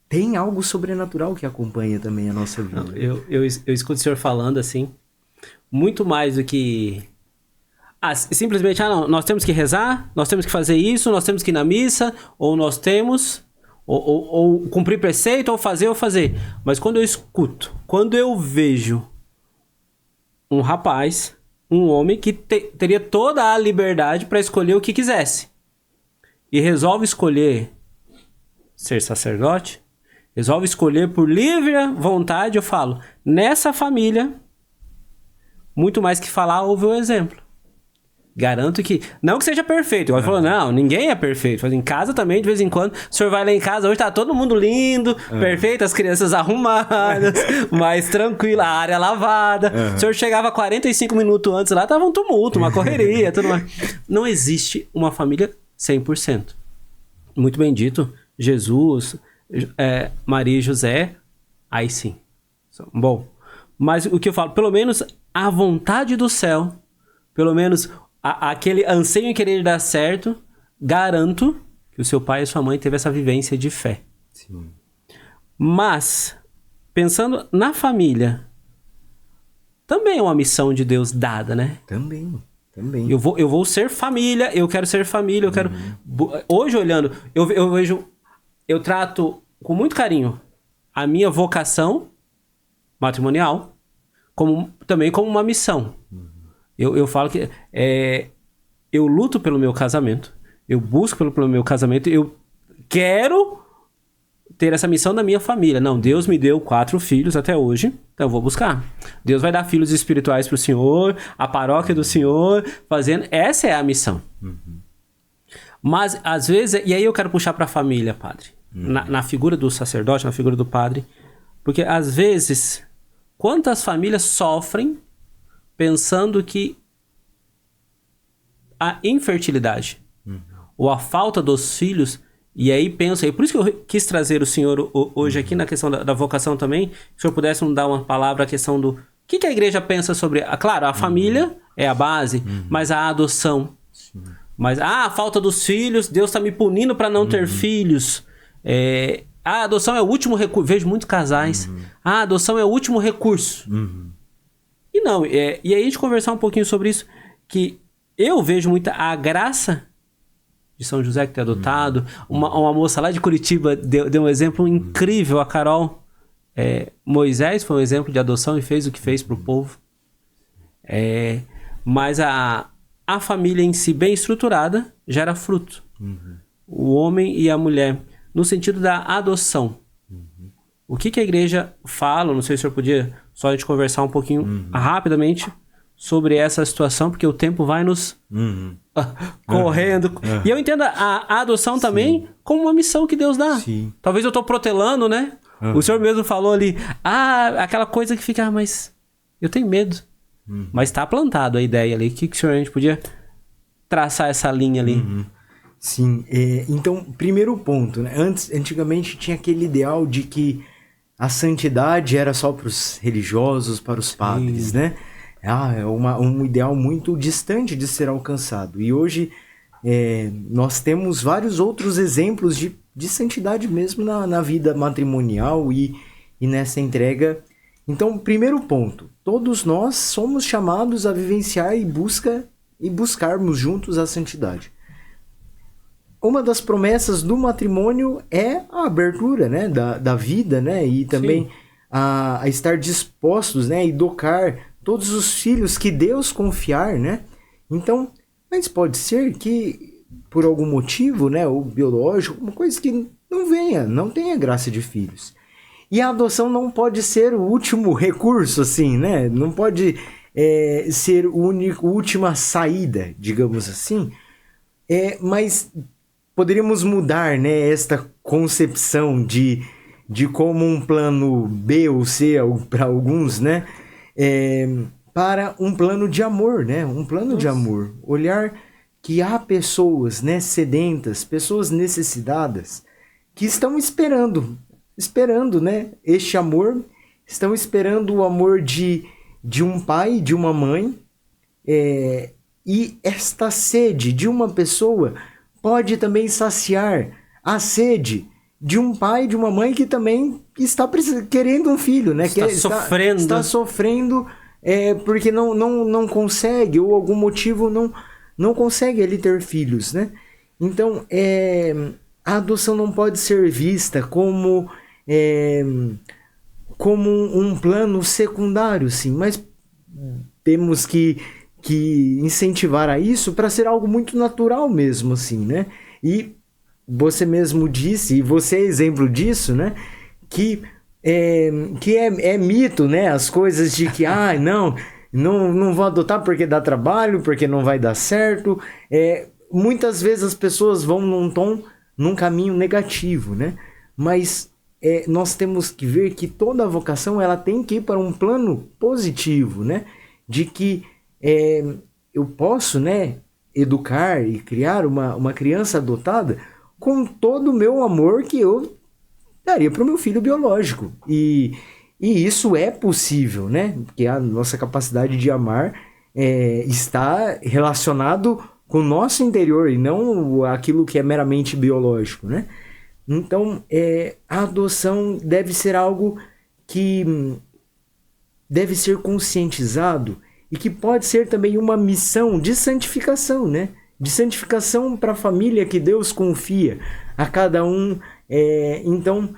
tem algo sobrenatural que acompanha também a nossa vida. Eu escuto o senhor falando assim, muito mais do que... simplesmente, não, nós temos que rezar, nós temos que fazer isso, nós temos que ir na missa, ou nós temos... Ou cumprir preceito, ou fazer. Mas quando eu escuto, quando eu vejo um rapaz, um homem que teria toda a liberdade para escolher o que quisesse, e resolve escolher ser sacerdote, resolve escolher por livre vontade, eu falo, nessa família, muito mais que falar, houve o exemplo. Garanto que... Não que seja perfeito. Igual falou, não, ninguém é perfeito. Mas em casa também, de vez em quando, o senhor vai lá em casa, hoje tá todo mundo lindo, perfeito, as crianças arrumadas, mais tranquilo, a área lavada. O senhor chegava 45 minutos antes lá, tava um tumulto, uma correria, tudo mais. Não existe uma família 100%. muito bem dito, Jesus, Maria e José, aí sim. Bom, mas o que eu falo, pelo menos a vontade do céu, pelo menos aquele anseio em querer dar certo, garanto que o seu pai e sua mãe teve essa vivência de fé. Sim. Mas, pensando na família, também é uma missão de Deus dada, né? Também. Eu vou ser família, eu quero ser família, eu quero... Hoje, olhando, eu vejo... Eu trato com muito carinho a minha vocação matrimonial também como uma missão. Eu falo que eu luto pelo meu casamento, eu busco pelo meu casamento, eu quero ter essa missão da minha família. Não, Deus me deu 4 filhos até hoje, então eu vou buscar. Deus vai dar filhos espirituais para o Senhor, a paróquia do Senhor, fazendo... Essa é a missão. Mas, às vezes... E aí eu quero puxar para a família, padre. Na figura do sacerdote, na figura do padre. Porque, às vezes, quantas famílias sofrem pensando que a infertilidade ou a falta dos filhos... E aí penso, por isso que eu quis trazer o senhor hoje aqui na questão da vocação também, se o senhor pudesse nos dar uma palavra, a questão do... O que a igreja pensa sobre... Claro, a família é a base, mas a adoção. Mas, a falta dos filhos, Deus está me punindo para não ter filhos. A adoção é o último recurso. Vejo muitos casais. A adoção é o último recurso. E não, e aí a gente conversar um pouquinho sobre isso, que eu vejo muita a graça de São José que tem adotado. Uma moça lá de Curitiba deu um exemplo incrível, a Carol. Moisés foi um exemplo de adoção e fez o que fez para o povo. Mas a família em si, bem estruturada, gera fruto. O homem e a mulher, no sentido da adoção. O que a igreja fala, não sei se o senhor podia só a gente conversar um pouquinho rapidamente sobre essa situação, porque o tempo vai nos correndo. E eu entendo a adoção também como uma missão que Deus dá. Talvez eu estou protelando, né? O senhor mesmo falou ali, aquela coisa que fica, mas eu tenho medo. Mas está plantado a ideia ali. O que o senhor, a gente podia traçar essa linha ali? Sim, então, primeiro ponto, né? Antigamente tinha aquele ideal de que a santidade era só para os religiosos, para os padres, né? É um ideal muito distante de ser alcançado. E hoje nós temos vários outros exemplos de santidade mesmo na vida matrimonial e nessa entrega. Então, primeiro ponto, todos nós somos chamados a vivenciar e buscarmos juntos a santidade. Uma das promessas do matrimônio é a abertura, né, da vida, né, e também a estar dispostos, né, a educar todos os filhos que Deus confiar, né? Então, mas pode ser que por algum motivo, né, ou biológico, uma coisa que não tenha graça de filhos. E a adoção não pode ser o último recurso, assim, né? Não pode ser a última saída, digamos assim. Mas poderíamos mudar, né, esta concepção de como um plano B ou C para alguns, né? Para um plano de amor, né? Um plano de amor. Olhar que há pessoas, né, sedentas, pessoas necessitadas, que estão esperando, né, este amor, estão esperando o amor de um pai, de uma mãe, e esta sede de uma pessoa pode também saciar a sede de um pai, de uma mãe que também está querendo um filho, né? Está sofrendo porque não consegue, ou algum motivo não consegue ele ter filhos, né? Então, a adoção não pode ser vista como um plano secundário, sim, mas temos que incentivar a isso para ser algo muito natural mesmo, assim, né? E você mesmo disse, e você é exemplo disso, né? Que é mito, né? As coisas de que, não vou adotar porque dá trabalho, porque não vai dar certo. Muitas vezes as pessoas vão num caminho negativo, né? Mas nós temos que ver que toda vocação ela tem que ir para um plano positivo, né? De que eu posso, né, educar e criar uma criança adotada com todo o meu amor que eu daria para o meu filho biológico. E isso é possível, né? Porque a nossa capacidade de amar está relacionado com o nosso interior e não aquilo que é meramente biológico, né? Então, a adoção deve ser algo que deve ser conscientizado e que pode ser também uma missão de santificação, né? De santificação para a família que Deus confia a cada um. Então,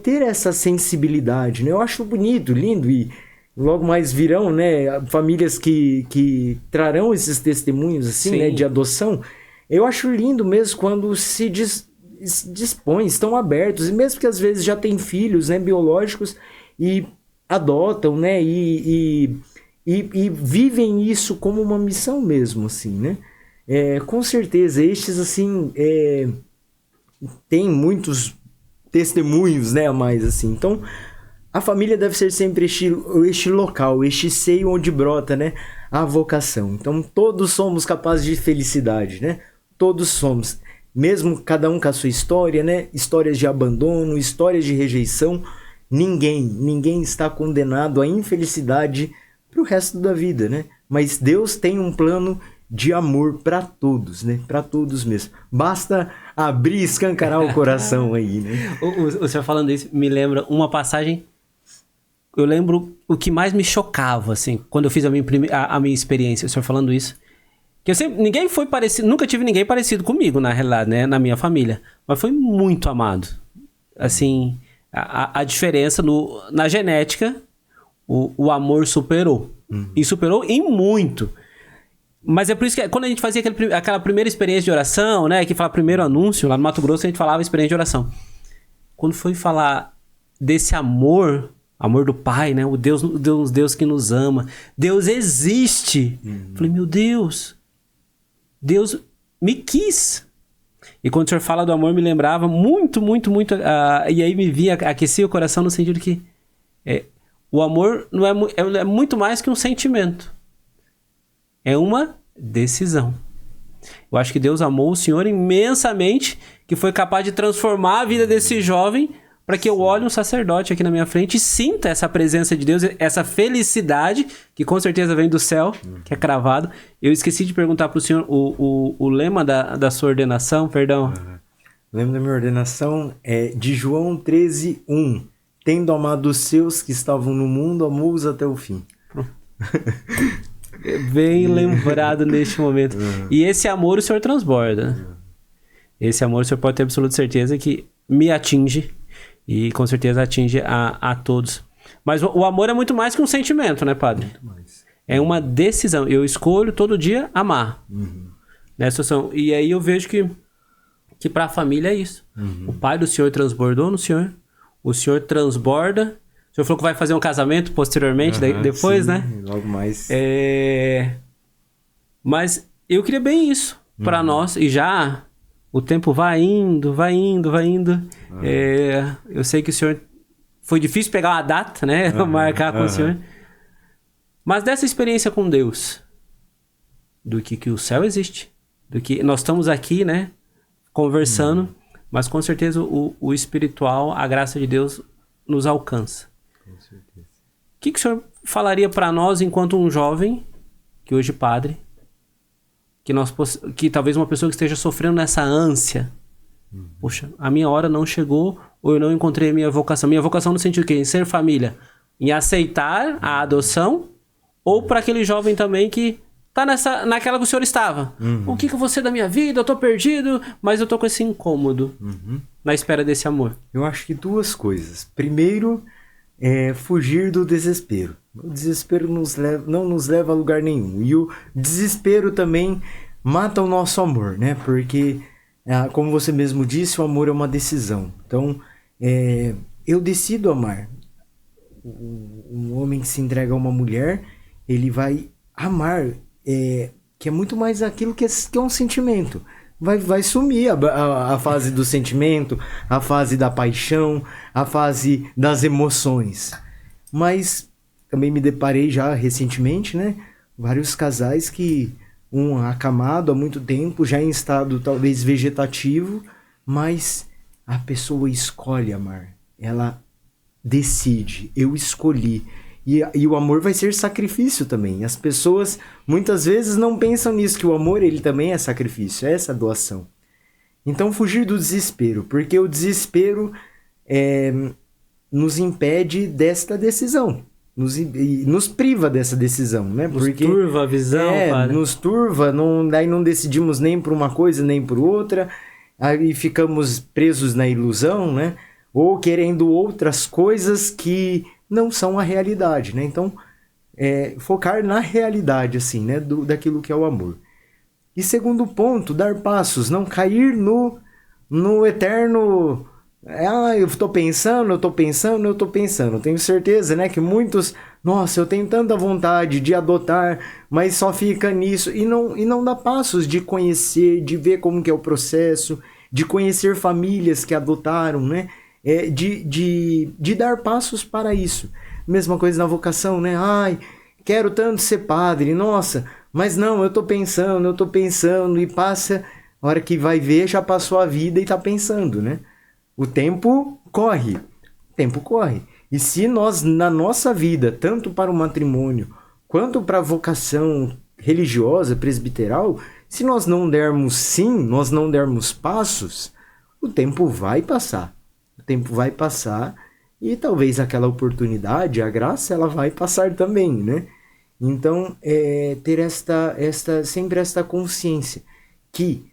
ter essa sensibilidade, né? Eu acho bonito, lindo, e logo mais virão, né, famílias que trarão esses testemunhos assim, né, de adoção. Eu acho lindo mesmo quando se dispõem, estão abertos, e mesmo que às vezes já têm filhos, né, biológicos, e adotam, né, e vivem isso como uma missão mesmo, assim, né? Com certeza, estes, assim, tem muitos testemunhos, né, a mais, assim. Então, a família deve ser sempre este local, este seio onde brota, né, a vocação. Então, todos somos capazes de felicidade, né? Todos somos. Mesmo cada um com a sua história, né? Histórias de abandono, histórias de rejeição. Ninguém está condenado à infelicidade para o resto da vida, né? Mas Deus tem um plano de amor para todos, né? Para todos mesmo. Basta abrir e escancarar o coração aí, né? O senhor falando isso me lembra uma passagem. Eu lembro o que mais me chocava, assim, quando eu fiz a minha experiência, o senhor falando isso. Que eu sempre, ninguém foi parecido, nunca tive ninguém parecido comigo, na realidade, né? Na minha família. Mas foi muito amado. Assim, a diferença na genética, o amor superou. E superou em muito. Mas é por isso que quando a gente fazia aquela primeira experiência de oração, né? Que fala primeiro anúncio, lá no Mato Grosso a gente falava experiência de oração. Quando foi falar desse amor do Pai, né? O Deus que nos ama. Deus existe. Falei, meu Deus, Deus me quis. E quando o senhor fala do amor, me lembrava muito, muito, muito. E aí me vinha, aquecia o coração no sentido que o amor não é muito mais que um sentimento. É uma decisão. Eu acho que Deus amou o Senhor imensamente, que foi capaz de transformar a vida desse jovem para que eu olhe um sacerdote aqui na minha frente e sinta essa presença de Deus, essa felicidade, que com certeza vem do céu, que é cravado. Eu esqueci de perguntar para o senhor o lema da sua ordenação, perdão. O lema da minha ordenação é de João 13:1. Tendo amado os seus que estavam no mundo, amou-os até o fim. Bem lembrado neste momento. E esse amor o senhor transborda. Esse amor o senhor pode ter absoluta certeza que me atinge. E com certeza atinge a todos. Mas o amor é muito mais que um sentimento, né, padre? Muito mais. É uma decisão. Eu escolho todo dia amar. Nessa situação. E aí eu vejo que para a família é isso. O pai do senhor transbordou no senhor. O senhor transborda. O senhor falou que vai fazer um casamento posteriormente, depois, sim, né? Logo mais. Mas eu queria bem isso para nós. E já o tempo vai indo. Eu sei que o senhor... Foi difícil pegar uma data, né? Marcar com o senhor. Mas dessa experiência com Deus, do que o céu existe, do que nós estamos aqui, né? Conversando, mas com certeza o espiritual, a graça de Deus nos alcança. Com certeza. O que o senhor falaria para nós enquanto um jovem, que hoje padre, que talvez uma pessoa que esteja sofrendo nessa ânsia, poxa, a minha hora não chegou, ou eu não encontrei a minha vocação. Minha vocação no sentido que em ser família, em aceitar a adoção, ou para aquele jovem também que tá naquela que o senhor estava. O que eu vou ser da minha vida? Eu tô perdido, mas eu tô com esse incômodo na espera desse amor. Eu acho que duas coisas. Primeiro, fugir do desespero. O desespero não nos leva a lugar nenhum. E o desespero também mata o nosso amor, né? Porque, como você mesmo disse, o amor é uma decisão. Então, eu decido amar. Um homem que se entrega a uma mulher, ele vai amar, que é muito mais aquilo que é um sentimento. Vai sumir a fase do sentimento, a fase da paixão, a fase das emoções. Mas também me deparei já recentemente, né? Vários casais que, acamado há muito tempo, já em estado talvez vegetativo, mas a pessoa escolhe amar. Ela decide, eu escolhi. E o amor vai ser sacrifício também. As pessoas muitas vezes não pensam nisso, que o amor ele também é sacrifício, é essa doação. Então fugir do desespero, porque o desespero nos impede desta decisão, nos priva dessa decisão, né? Porque, nos turva a visão, padre. Nos turva, daí não decidimos nem por uma coisa nem por outra, aí ficamos presos na ilusão, né? Ou querendo outras coisas que não são a realidade, né? Então, focar na realidade, assim, né? Daquilo que é o amor. E segundo ponto, dar passos, não cair no eterno... eu tô pensando. Tenho certeza, né? Que muitos... Nossa, eu tenho tanta vontade de adotar, mas só fica nisso. E não dá passos de conhecer, de ver como que é o processo, de conhecer famílias que adotaram, né? De dar passos para isso. Mesma coisa na vocação, né? Ai, quero tanto ser padre, nossa, mas não, eu tô pensando, e passa, a hora que vai ver, já passou a vida e tá pensando, né? O tempo corre. E se nós, na nossa vida, tanto para o matrimônio, quanto para a vocação religiosa, presbiteral, se nós não dermos sim, nós não dermos passos, o tempo vai passar. E talvez aquela oportunidade, a graça, ela vai passar também, né? Então, ter sempre esta consciência que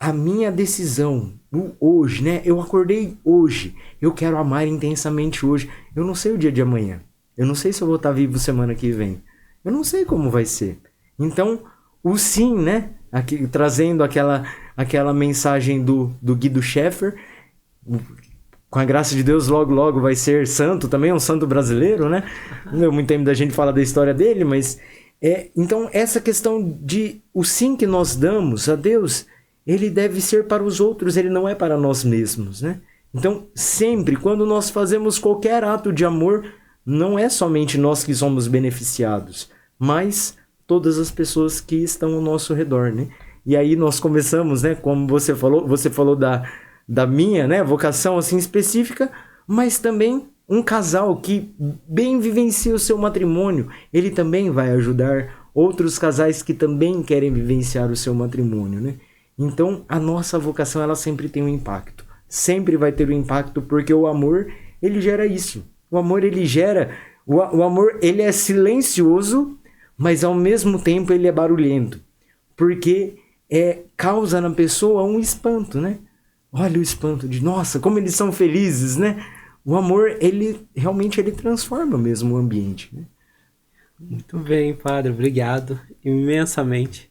a minha decisão hoje, né? Eu acordei hoje, eu quero amar intensamente hoje. Eu não sei o dia de amanhã. Eu não sei se eu vou estar vivo semana que vem. Eu não sei como vai ser. Então, o sim, né? Aqui, trazendo aquela mensagem do Guido Scheffer, com a graça de Deus, logo vai ser santo também, um santo brasileiro, né? Muito tempo da gente fala da história dele, mas... então, essa questão de o sim que nós damos a Deus, ele deve ser para os outros, ele não é para nós mesmos, né? Então, sempre, quando nós fazemos qualquer ato de amor, não é somente nós que somos beneficiados, mas todas as pessoas que estão ao nosso redor, né? E aí nós começamos, né? Como você falou da minha, né, vocação assim específica, mas também um casal que bem vivencia o seu matrimônio, ele também vai ajudar outros casais que também querem vivenciar o seu matrimônio, né? Então, a nossa vocação, ela sempre tem um impacto. Sempre vai ter um impacto, porque o amor, ele gera isso. O amor, ele gera... O amor, ele é silencioso, mas ao mesmo tempo ele é barulhento. Porque causa na pessoa um espanto, né? Olha o espanto de, nossa, como eles são felizes, né? O amor, ele realmente transforma mesmo o ambiente, né? Muito bem, padre. Obrigado imensamente.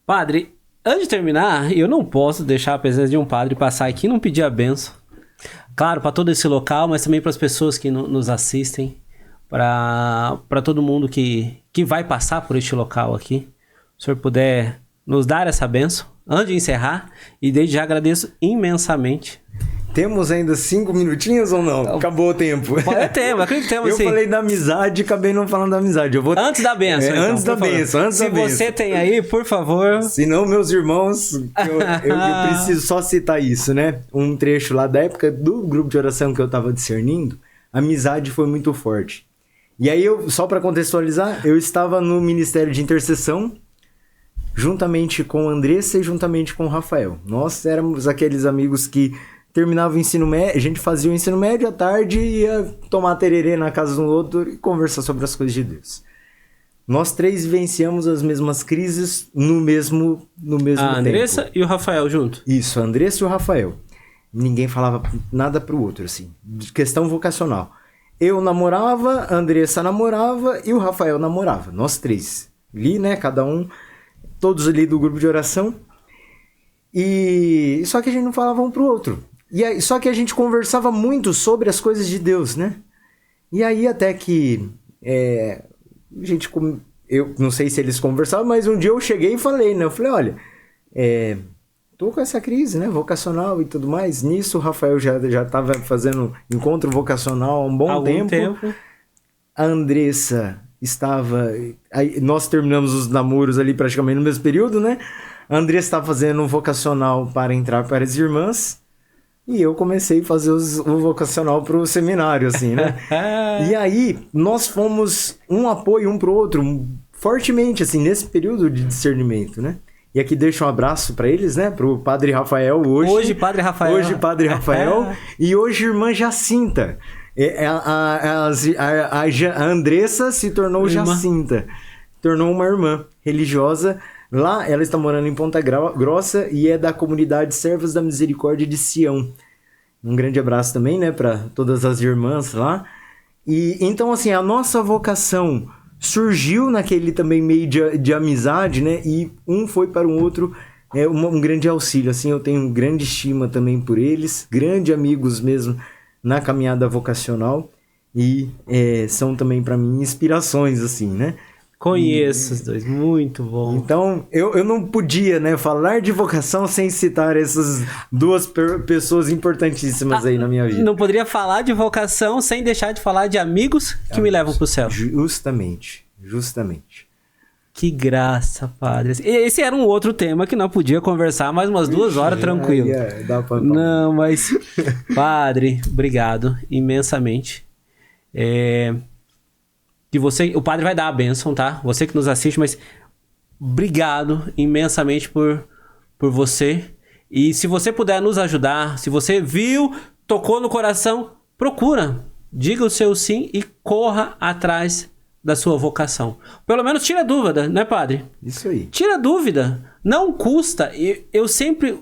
Padre, antes de terminar, eu não posso deixar a presença de um padre passar aqui e não pedir a bênção. Claro, para todo esse local, mas também para as pessoas que nos assistem, para todo mundo que vai passar por este local aqui. Se o senhor puder nos dar essa bênção, antes de encerrar, e desde já agradeço imensamente. Temos ainda 5 minutinhos ou não? Acabou o tempo. Acredito que temos sim. Eu falei da amizade e acabei não falando da amizade. Antes da bênção, então, antes da bênção. Se você tem aí, por favor... Se não, meus irmãos, eu preciso só citar isso, né? Um trecho lá da época do grupo de oração que eu estava discernindo, a amizade foi muito forte. E aí, só para contextualizar, eu estava no Ministério de Intercessão, juntamente com a Andressa e juntamente com o Rafael. Nós éramos aqueles amigos que terminava o ensino médio, a gente fazia o ensino médio à tarde e ia tomar tererê na casa do outro e conversar sobre as coisas de Deus. Nós três vivenciamos as mesmas crises no mesmo tempo. A Andressa e o Rafael junto? Isso, a Andressa e o Rafael. Ninguém falava nada pro outro, assim. Questão vocacional. Eu namorava, a Andressa namorava e o Rafael namorava. Nós três. Ali, né, cada um, todos ali do grupo de oração. E só que a gente não falava um pro outro. E aí, só que a gente conversava muito sobre as coisas de Deus, né? E aí até que eu não sei se eles conversavam, mas um dia eu cheguei e falei, né? Eu falei, olha, tô com essa crise, né? Vocacional e tudo mais. Nisso o Rafael já estava fazendo encontro vocacional há um bom tempo. A Andressa estava... Aí, nós terminamos os namoros ali praticamente no mesmo período, né? A Andressa está fazendo um vocacional para entrar para as irmãs. E eu comecei a fazer o vocacional para o seminário, assim, né? E aí, nós fomos um apoio um para o outro, fortemente, assim, nesse período de discernimento, né? E aqui deixo um abraço para eles, né? Para o Padre Rafael hoje. Hoje, Padre Rafael. Hoje, Padre Rafael. E hoje, Irmã Jacinta. A Andressa se tornou Jacinta. Tornou uma irmã religiosa. Lá, ela está morando em Ponta Grossa e é da comunidade Servos da Misericórdia de Sião. Um grande abraço também, né, para todas as irmãs lá. E então, assim, a nossa vocação surgiu naquele também meio de amizade, né, e um foi para o outro um grande auxílio. Assim, eu tenho grande estima também por eles, grandes amigos mesmo na caminhada vocacional e são também para mim inspirações, assim, né. Conheço os dois, muito bom. Então, eu não podia, né, falar de vocação sem citar essas duas pessoas importantíssimas aí na minha vida. Não poderia falar de vocação sem deixar de falar de amigos que me levam para o céu. Justamente. Que graça, padre. Esse era um outro tema que nós podíamos conversar mais umas 2 horas tranquilo. Dá pra não, mas... Padre, obrigado imensamente. Que você, o padre vai dar a bênção, tá? Você que nos assiste, mas obrigado imensamente por você. E se você puder nos ajudar, se você viu, tocou no coração, procura. Diga o seu sim e corra atrás da sua vocação. Pelo menos tira dúvida, né, padre? Isso aí. Tira dúvida. Não custa. Eu sempre...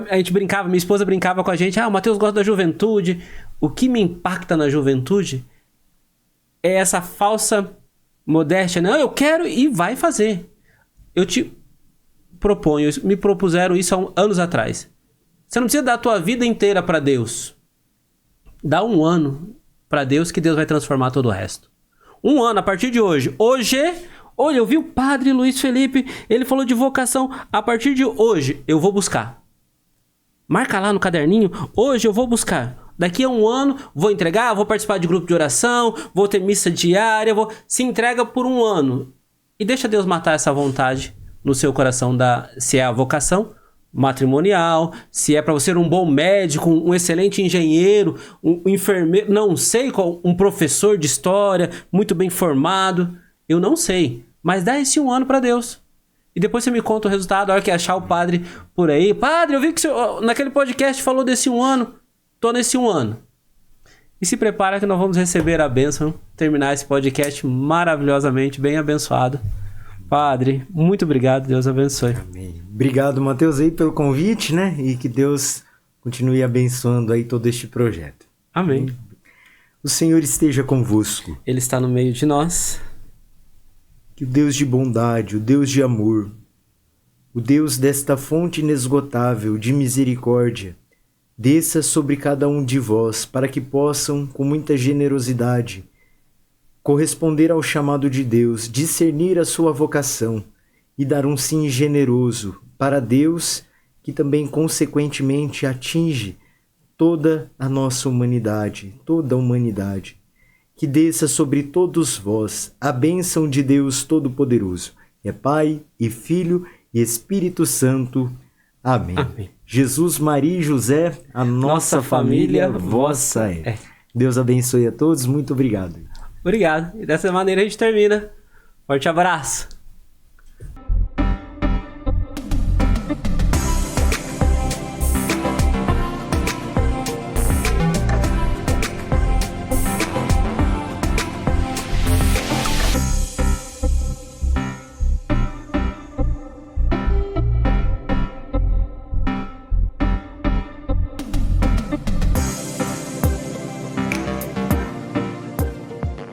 A gente brincava, minha esposa brincava com a gente. O Matheus gosta da juventude. O que me impacta na juventude é essa falsa modéstia. Não, eu quero e vai fazer. Eu te proponho, me propuseram isso há anos atrás. Você não precisa dar a tua vida inteira para Deus. Dá 1 ano para Deus que Deus vai transformar todo o resto. 1 ano a partir de hoje. Olha, eu vi o padre Luiz Felipe, ele falou de vocação. A partir de hoje, eu vou buscar. Marca lá no caderninho. Hoje eu vou buscar. Daqui a 1 ano, vou entregar, vou participar de grupo de oração, vou ter missa diária, se entrega por 1 ano. E deixa Deus matar essa vontade no seu coração, se é a vocação matrimonial, se é para você ser um bom médico, um excelente engenheiro, um enfermeiro, não sei qual, um professor de história, muito bem formado, eu não sei. Mas dá esse 1 ano para Deus. E depois você me conta o resultado, a hora que achar o padre por aí. Padre, eu vi que você, naquele podcast falou desse 1 ano. Tô nesse 1 ano. E se prepara que nós vamos receber a bênção, terminar esse podcast maravilhosamente, bem abençoado. Padre, muito obrigado, Deus abençoe. Amém. Obrigado, Matheus, aí pelo convite, né? E que Deus continue abençoando aí todo este projeto. Amém. O Senhor esteja convosco. Ele está no meio de nós. Que o Deus de bondade, o Deus de amor, o Deus desta fonte inesgotável de misericórdia, desça sobre cada um de vós, para que possam, com muita generosidade, corresponder ao chamado de Deus, discernir a sua vocação e dar um sim generoso para Deus, que também consequentemente atinge toda a nossa humanidade, toda a humanidade. Que desça sobre todos vós a bênção de Deus Todo-Poderoso, que é Pai e Filho e Espírito Santo. Amém. Amém. Jesus, Maria e José, a nossa família vossa é. Deus abençoe a todos. Muito obrigado. Obrigado. E dessa maneira a gente termina. Forte abraço.